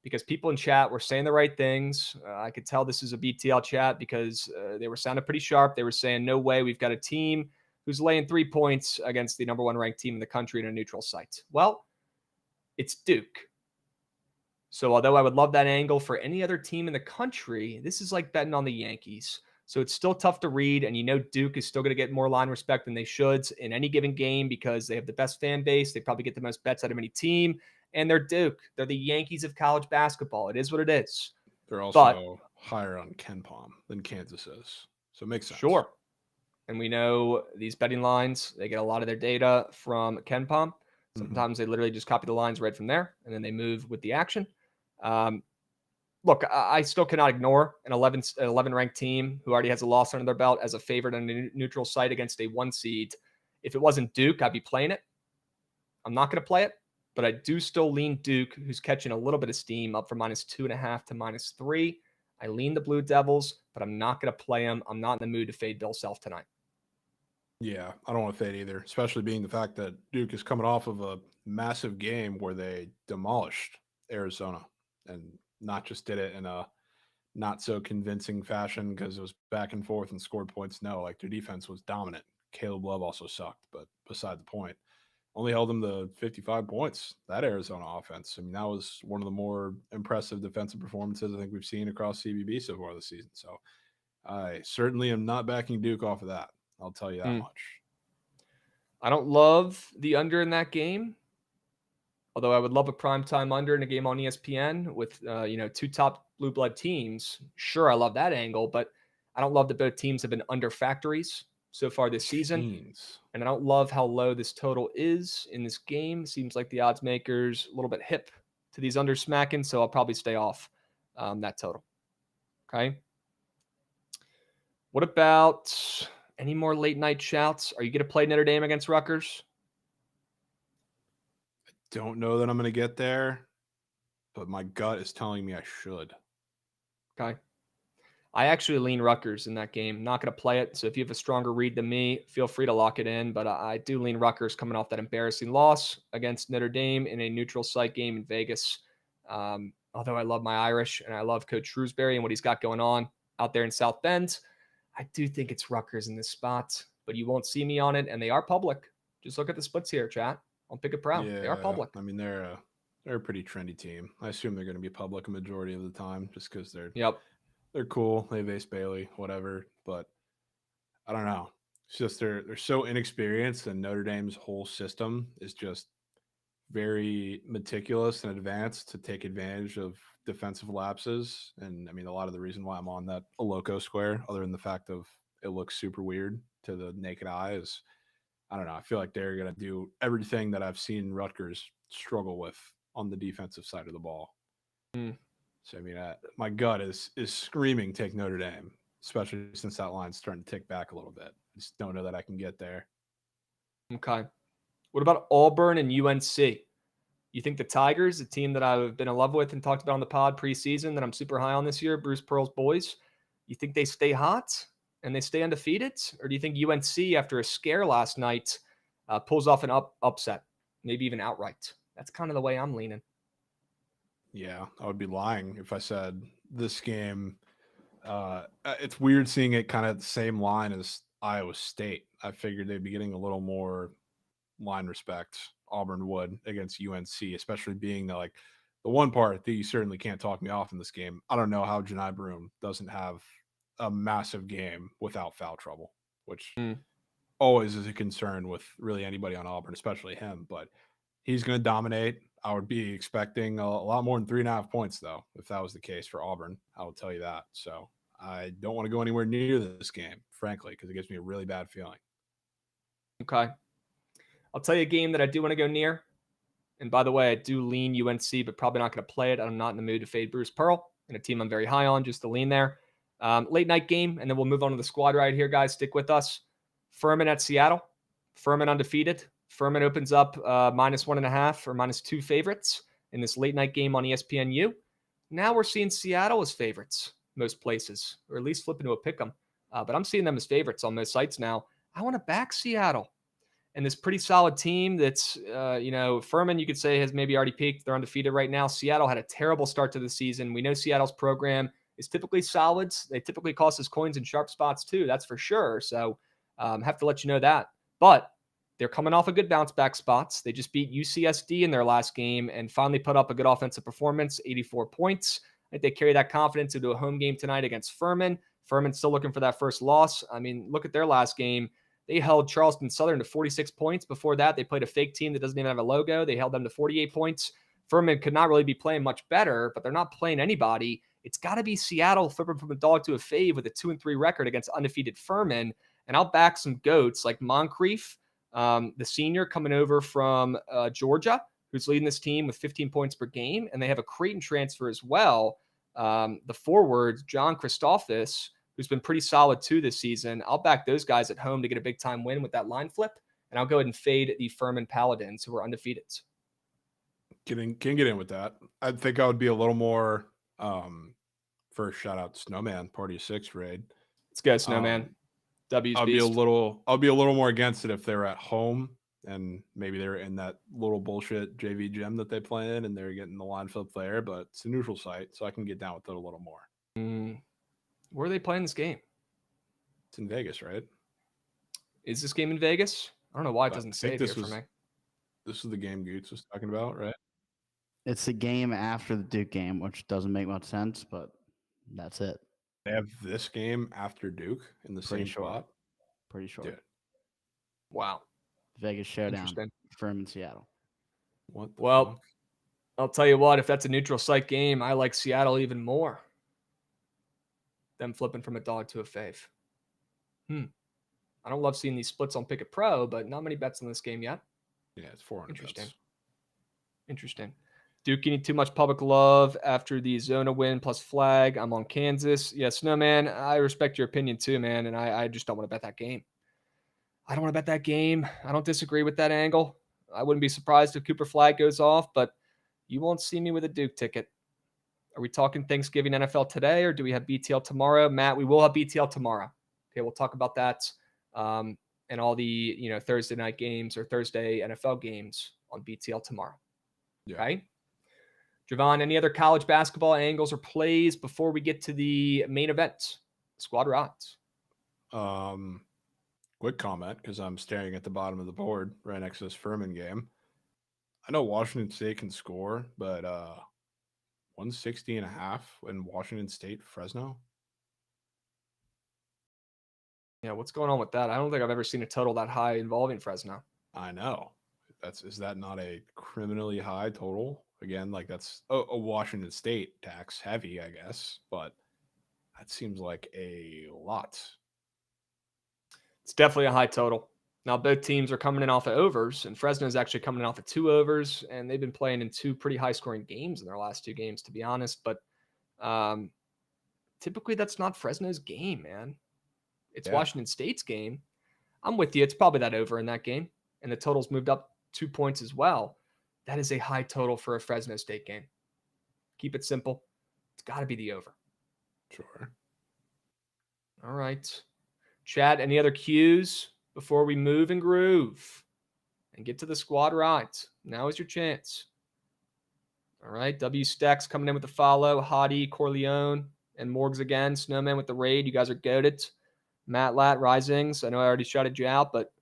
because people in chat were saying the right things. I could tell this is a BTL chat because they were sounding pretty sharp. They were saying, no way, we've got a team who's laying 3 points against the #1 ranked team in the country in a neutral site. Well, it's Duke. So although I would love that angle for any other team in the country, this is like betting on the Yankees. So it's still tough to read, and you know Duke is still going to get more line respect than they should in any given game because they have the best fan base. They probably get the most bets out of any team, and they're Duke. They're the Yankees of college basketball. It is what it is. They're also higher on KenPom than Kansas is, so it makes sense. Sure. And we know these betting lines, they get a lot of their data from KenPom. Sometimes they literally just copy the lines right from there, and then they move with the action. Look, I still cannot ignore an 11 ranked team who already has a loss under their belt as a favorite on a neutral site against a 1 seed. If it wasn't Duke, I'd be playing it. I'm not going to play it, but I do still lean Duke, who's catching a little bit of steam, up from -2.5 to -3. I lean the Blue Devils, but I'm not going to play them. I'm not in the mood to fade Bill Self tonight. Yeah, I don't want to fade either, especially being the fact that Duke is coming off of a massive game where they demolished Arizona and not just did it in a not so convincing fashion because it was back and forth and scored points. No, like their defense was dominant. Caleb Love also sucked, but beside the point, only held them to 55 points. That Arizona offense. I mean, that was one of the more impressive defensive performances I think we've seen across CBB so far this season. So I certainly am not backing Duke off of that. I'll tell you that much. I don't love the under in that game. Although I would love a primetime under in a game on ESPN with, 2 top blue blood teams. Sure, I love that angle, but I don't love that both teams have been under factories so far this season. Teens. And I don't love how low this total is in this game. Seems like the odds makers a little bit hip to these under smacking, so I'll probably stay off that total. Okay. What about any more late night shouts? Are you going to play Notre Dame against Rutgers? Don't know that I'm going to get there, but my gut is telling me I should. Okay. I actually lean Rutgers in that game. Not going to play it. So if you have a stronger read than me, feel free to lock it in. But I do lean Rutgers coming off that embarrassing loss against Notre Dame in a neutral site game in Vegas. Although I love my Irish and I love Coach Shrewsbury and what he's got going on out there in South Bend, I do think it's Rutgers in this spot. But you won't see me on it, and they are public. Just look at the splits here, chat. On Pick It Pro. Yeah, they are public. I mean, they're a pretty trendy team. I assume they're going to be public a majority of the time just because they're cool. They have Ace Bailey, whatever. But I don't know. It's just they're so inexperienced, and Notre Dame's whole system is just very meticulous and advanced to take advantage of defensive lapses. And I mean, a lot of the reason why I'm on that loco square, other than the fact of it looks super weird to the naked eye, is I don't know. I feel like they're going to do everything that I've seen Rutgers struggle with on the defensive side of the ball. So, I mean, my gut is screaming take Notre Dame, especially since that line's starting to tick back a little bit. I just don't know that I can get there. Okay. What about Auburn and UNC? You think the Tigers, a team that I've been in love with and talked about on the pod preseason that I'm super high on this year, Bruce Pearl's boys, you think they stay hot and they stay undefeated? Or do you think UNC, after a scare last night, pulls off an upset, maybe even outright? That's kind of the way I'm leaning. Yeah, I would be lying if I said this game. It's weird seeing it kind of the same line as Iowa State. I figured they'd be getting a little more line respect. Auburn would against UNC, especially being the one part that you certainly can't talk me off in this game. I don't know how Janai Broom doesn't have a massive game without foul trouble, which always is a concern with really anybody on Auburn, especially him. But he's going to dominate. I would be expecting a lot more than 3.5 points, though, if that was the case for Auburn. I will tell you that. So I don't want to go anywhere near this game, frankly, because it gives me a really bad feeling. Okay. I'll tell you a game that I do want to go near. And by the way, I do lean UNC, but probably not going to play it. I'm not in the mood to fade Bruce Pearl and a team I'm very high on, just to lean there. Late night game, and then we'll move on to the squad right here, guys. Stick with us. Furman at Seattle. Furman undefeated. Furman opens up -1.5 or -2 favorites in this late night game on ESPNU. Now we're seeing Seattle as favorites most places, or at least flipping to a pick 'em. But I'm seeing them as favorites on most sites now. I want to back Seattle. And this pretty solid team that's, Furman, you could say, has maybe already peaked. They're undefeated right now. Seattle had a terrible start to the season. We know Seattle's program is typically solids. They typically cost us coins in sharp spots too. That's for sure. So have to let you know that. But they're coming off a good bounce back spots. They just beat UCSD in their last game and finally put up a good offensive performance, 84 points. I think they carry that confidence into a home game tonight against Furman. Furman's still looking for that first loss. I mean, look at their last game. They held Charleston Southern to 46 points. Before that, they played a fake team that doesn't even have a logo. They held them to 48 points. Furman could not really be playing much better, but they're not playing anybody. It's got to be Seattle flipping from a dog to a fave with a 2-3 record against undefeated Furman. And I'll back some goats like Moncrief, the senior coming over from Georgia, who's leading this team with 15 points per game. And they have a Creighton transfer as well. The forward, John Christophus, who's been pretty solid too this season. I'll back those guys at home to get a big time win with that line flip. And I'll go ahead and fade the Furman Paladins, who are undefeated. Can get in with that. I think I would be a little more first shout out Snowman Party of 6 raid. Let's go, Snowman. W's I'll beast. be a little more against it if they were at home and maybe they're in that little bullshit JV gym that they play in and they're getting the line flip there, but it's a neutral site, so I can get down with it a little more. Where are they playing this game? It's in Vegas, right? Is this game in Vegas? I don't know why it doesn't say it here for me. This is the game Goots was talking about, right? It's the game after the Duke game, which doesn't make much sense, but that's it. They have this game after Duke in the same spot. Pretty sure. Dude. Wow. Vegas showdown. Interesting. Furman, Seattle. What the Well, fuck? I'll tell you what, if that's a neutral site game, I like Seattle even more. Them flipping from a dog to a fave. I don't love seeing these splits on Pickett Pro, but not many bets in this game yet. Yeah, it's 400 Interesting. bets. Interesting. Duke getting too much public love after the Zona win plus flag. I'm on Kansas. Yeah, Snowman, I respect your opinion too, man, and I just don't want to bet that game. I don't want to bet that game. I don't disagree with that angle. I wouldn't be surprised if Cooper Flag goes off, but you won't see me with a Duke ticket. Are we talking Thanksgiving NFL today, or do we have BTL tomorrow? Matt, we will have BTL tomorrow. Okay, we'll talk about that and all the Thursday night games or Thursday NFL games on BTL tomorrow. Yeah. Okay. Jovan, any other college basketball angles or plays before we get to the main event? Squad rods. Quick comment, because I'm staring at the bottom of the board right next to this Furman game. I know Washington State can score, but 160.5 in Washington State, Fresno. Yeah, what's going on with that? I don't think I've ever seen a total that high involving Fresno. I know. Is that not a criminally high total? Again, like that's a Washington State tax heavy, I guess, but that seems like a lot. It's definitely a high total. Now, both teams are coming in off of overs, and Fresno is actually coming in off of 2 overs, and they've been playing in 2 pretty high-scoring games in their last 2 games, to be honest. But typically, that's not Fresno's game, man. It's Washington State's game. I'm with you. It's probably that over in that game, and the total's moved up 2 points as well. That is a high total for a Fresno State game. Keep it simple. It's got to be the over. Sure. All right. Chad, any other cues before we move and groove and get to the squad rides? Now is your chance. All right. W Stacks coming in with the follow. Hottie, Corleone, and Morgs again. Snowman with the raid. You guys are goated. Matt Lat, Risings. I know I already shouted you out, but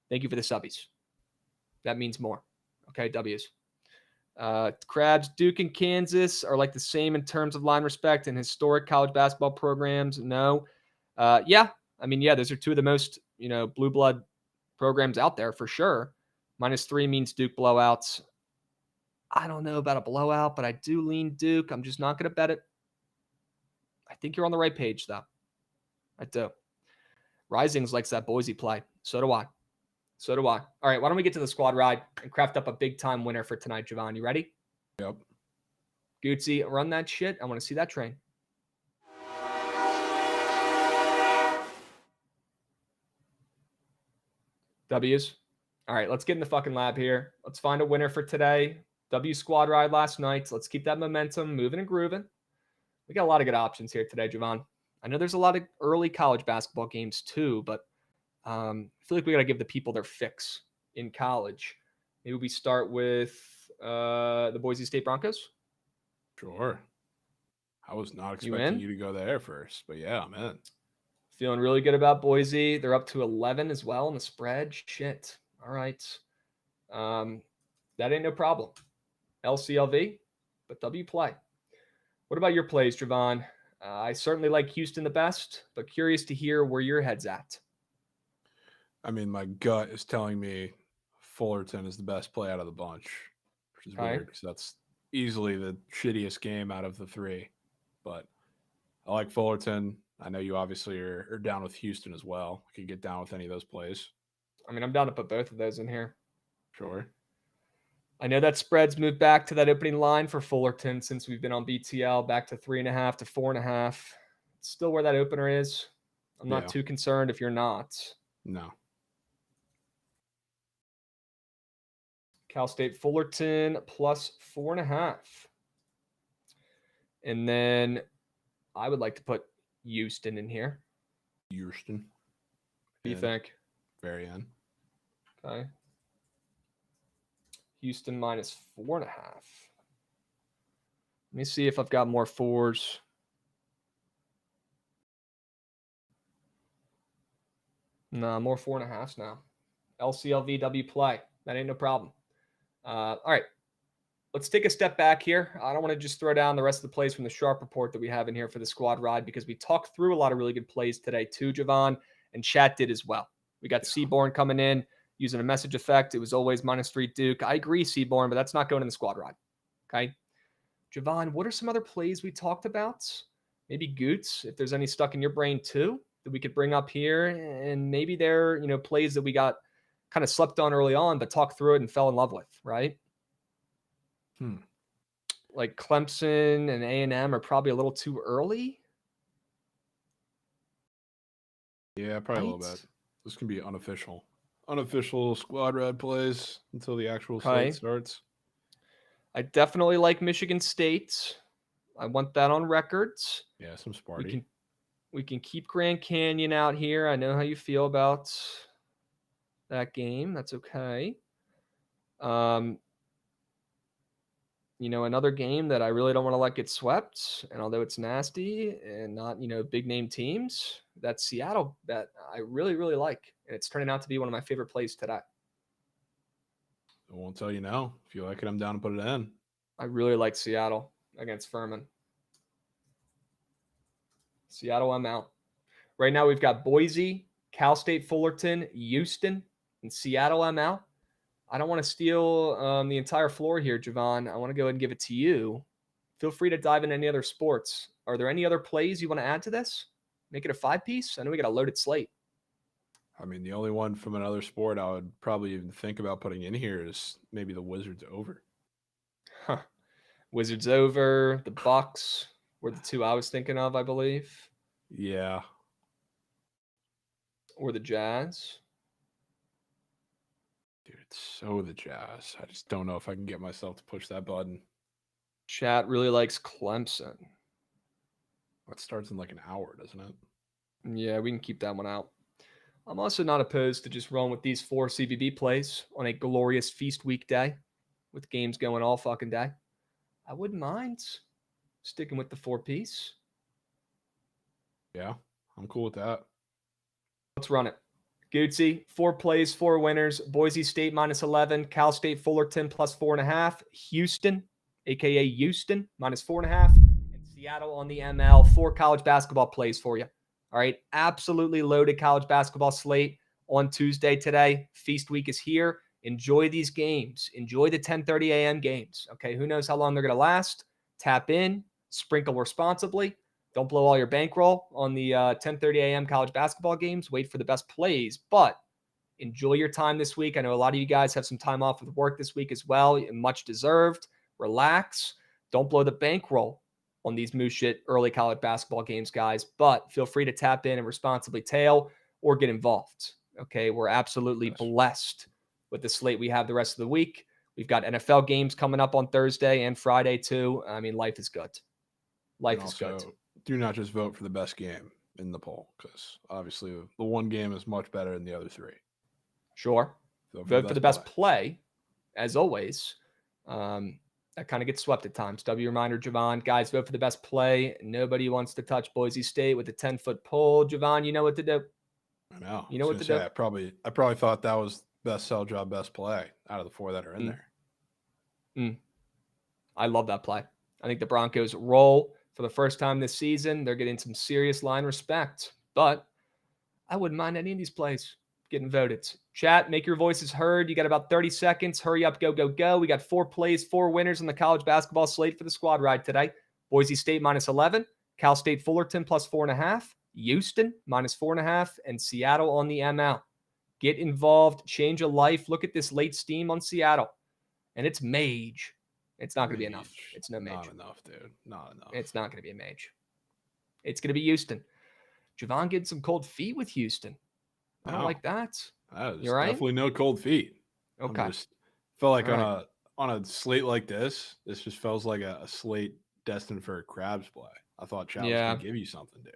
thank you for the subbies. That means more. Okay, W's. Krabs, Duke, and Kansas are like the same in terms of line respect and historic college basketball programs. No. Yeah. I mean, yeah, those are 2 of the most, blue blood programs out there for sure. -3 means Duke blowouts. I don't know about a blowout, but I do lean Duke. I'm just not going to bet it. I think you're on the right page, though. I do. Risings likes that Boise play. So do I. All right, why don't we get to the squad ride and craft up a big-time winner for tonight, Jovan? You ready? Yep. Gucci, run that shit. I want to see that train. W's. All right, let's get in the fucking lab here. Let's find a winner for today. W squad ride last night. So let's keep that momentum moving and grooving. We got a lot of good options here today, Jovan. I know there's a lot of early college basketball games too, but I feel like we got to give the people their fix in college. Maybe we start with the Boise State Broncos. Sure. I was not expecting you to go there first, but yeah, I'm in. Feeling really good about Boise. They're up to 11 as well in the spread. Shit. All right. That ain't no problem. LCLV, but W play. What about your plays, Jovan? I certainly like Houston the best, but curious to hear where your head's at. I mean, my gut is telling me Fullerton is the best play out of the bunch, which is weird because that's easily the shittiest game out of the 3. But I like Fullerton. I know you obviously are down with Houston as well. I could get down with any of those plays. I mean, I'm down to put both of those in here. Sure. I know that spread's moved back to that opening line for Fullerton since we've been on BTL, back to 3.5 to 4.5. It's still where that opener is. I'm not too concerned if you're not. No. Cal State Fullerton plus 4.5. And then I would like to put Houston in here. Houston. What do you think? Very end. Okay. Houston minus 4.5. Let me see if I've got more 4s. No, more 4.5s now. LCLVW play. That ain't no problem. All right. Let's take a step back here. I don't want to just throw down the rest of the plays from the Sharp report that we have in here for the squad ride because we talked through a lot of really good plays today too, Jovan, and chat did as well. We got Seaborn coming in using a message effect. It was always -3 Duke. I agree, Seaborn, but that's not going in the squad ride. Okay. Jovan, what are some other plays we talked about? Maybe Goots, if there's any stuck in your brain too, that we could bring up here, and maybe they're, plays that we got kind of slept on early on, but talked through it and fell in love with, right? Like Clemson and A&M are probably a little too early. Yeah, probably a little bit. This can be unofficial squad rad plays until the actual slate starts. I definitely like Michigan State. I want that on records. Yeah, some Sparty. We can keep Grand Canyon out here. I know how you feel about that game. That's okay. Another game that I really don't want to let get swept, and although it's nasty and not, big name teams, that's Seattle that I really, really like. And it's turning out to be one of my favorite plays today. I won't tell you now. If you like it, I'm down to put it in. I really like Seattle against Furman. Seattle, I'm out. Right now, we've got Boise, Cal State Fullerton, Houston, and Seattle, I'm out. I don't want to steal the entire floor here, Jovan. I want to go ahead and give it to you. Feel free to dive into any other sports. Are there any other plays you want to add to this? Make it a 5-piece? I know we got a loaded slate. I mean, the only one from another sport I would probably even think about putting in here is maybe the Wizards over. Wizards over, the Bucks were the two I was thinking of, I believe. Yeah. Or the Jazz. Dude, it's so the Jazz. I just don't know if I can get myself to push that button. Chat really likes Clemson. That starts in like an hour, doesn't it? Yeah, we can keep that one out. I'm also not opposed to just rolling with these 4 CBB plays on a glorious feast weekday with games going all fucking day. I wouldn't mind sticking with the 4-piece. Yeah, I'm cool with that. Let's run it. Gootsy, 4 plays, 4 winners. Boise State -11. Cal State Fullerton +4.5. Houston, a.k.a. Houston, -4.5. And Seattle on the ML. 4 college basketball plays for you. All right, absolutely loaded college basketball slate on Tuesday today. Feast week is here. Enjoy these games. Enjoy the 10:30 a.m. games. Okay, who knows how long they're going to last. Tap in, sprinkle responsibly. Don't blow all your bankroll on the 10:30 a.m. college basketball games. Wait for the best plays, but enjoy your time this week. I know a lot of you guys have some time off with work this week as well. Much deserved. Relax. Don't blow the bankroll on these moose shit early college basketball games, guys, but feel free to tap in and responsibly tail or get involved. Okay, we're absolutely blessed with the slate we have the rest of the week. We've got NFL games coming up on Thursday and Friday too. I mean, life is good. Life is good. Do not just vote for the best game in the poll, because obviously the one game is much better than the other 3. Sure. Vote for the best play, as always. That kind of gets swept at times. Reminder, Jovan. Guys, vote for the best play. Nobody wants to touch Boise State with a 10-foot pole. Jovan, you know what to do. I know. You know what to do. I probably thought that was best sell job, best play out of the 4 that are in there. I love that play. I think the Broncos roll for the first time this season. They're getting some serious line respect, but I wouldn't mind any of these plays getting voted. Chat, make your voices heard. You got about 30 seconds. Hurry up, go, go, go. We got 4 plays, 4 winners on the college basketball slate for the squad ride today. Boise State -11, Cal State Fullerton +4.5, Houston -4.5, and Seattle on the ML. Get involved, change a life. Look at this late steam on Seattle. And it's Mage. It's not going to be enough. It's no Mage. Not enough, dude. Not enough. It's not going to be a Mage. It's going to be Houston. Jovan getting some cold feet with Houston. I don't like that. You're right. Definitely no cold feet. Okay. Just felt like on a slate like this just feels like a slate destined for a Krabs play. I thought Chad was going to give you something, dude.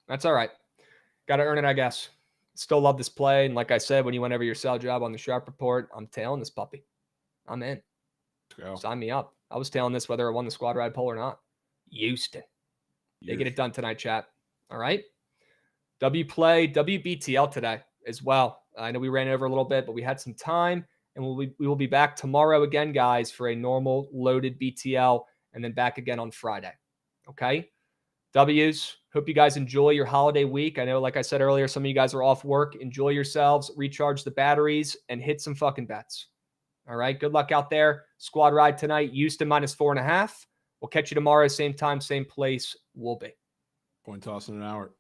That's all right. Got to earn it, I guess. Still love this play. And like I said, when you went over your sell job on the Sharp Report, I'm tailing this puppy. I'm in. Let's go. Sign me up. I was tailing this whether I won the squad ride poll or not. Houston. They get it done tonight, chat. All right. WBTL today as well. I know we ran over a little bit, but we had some time, and we will be back tomorrow again, guys, for a normal loaded BTL, and then back again on Friday. Okay. W's. Hope you guys enjoy your holiday week. I know, like I said earlier, some of you guys are off work. Enjoy yourselves, recharge the batteries, and hit some fucking bets. All right. Good luck out there. Squad ride tonight. Houston -4.5. We'll catch you tomorrow. Same time, same place. We'll be. Coin toss in an hour.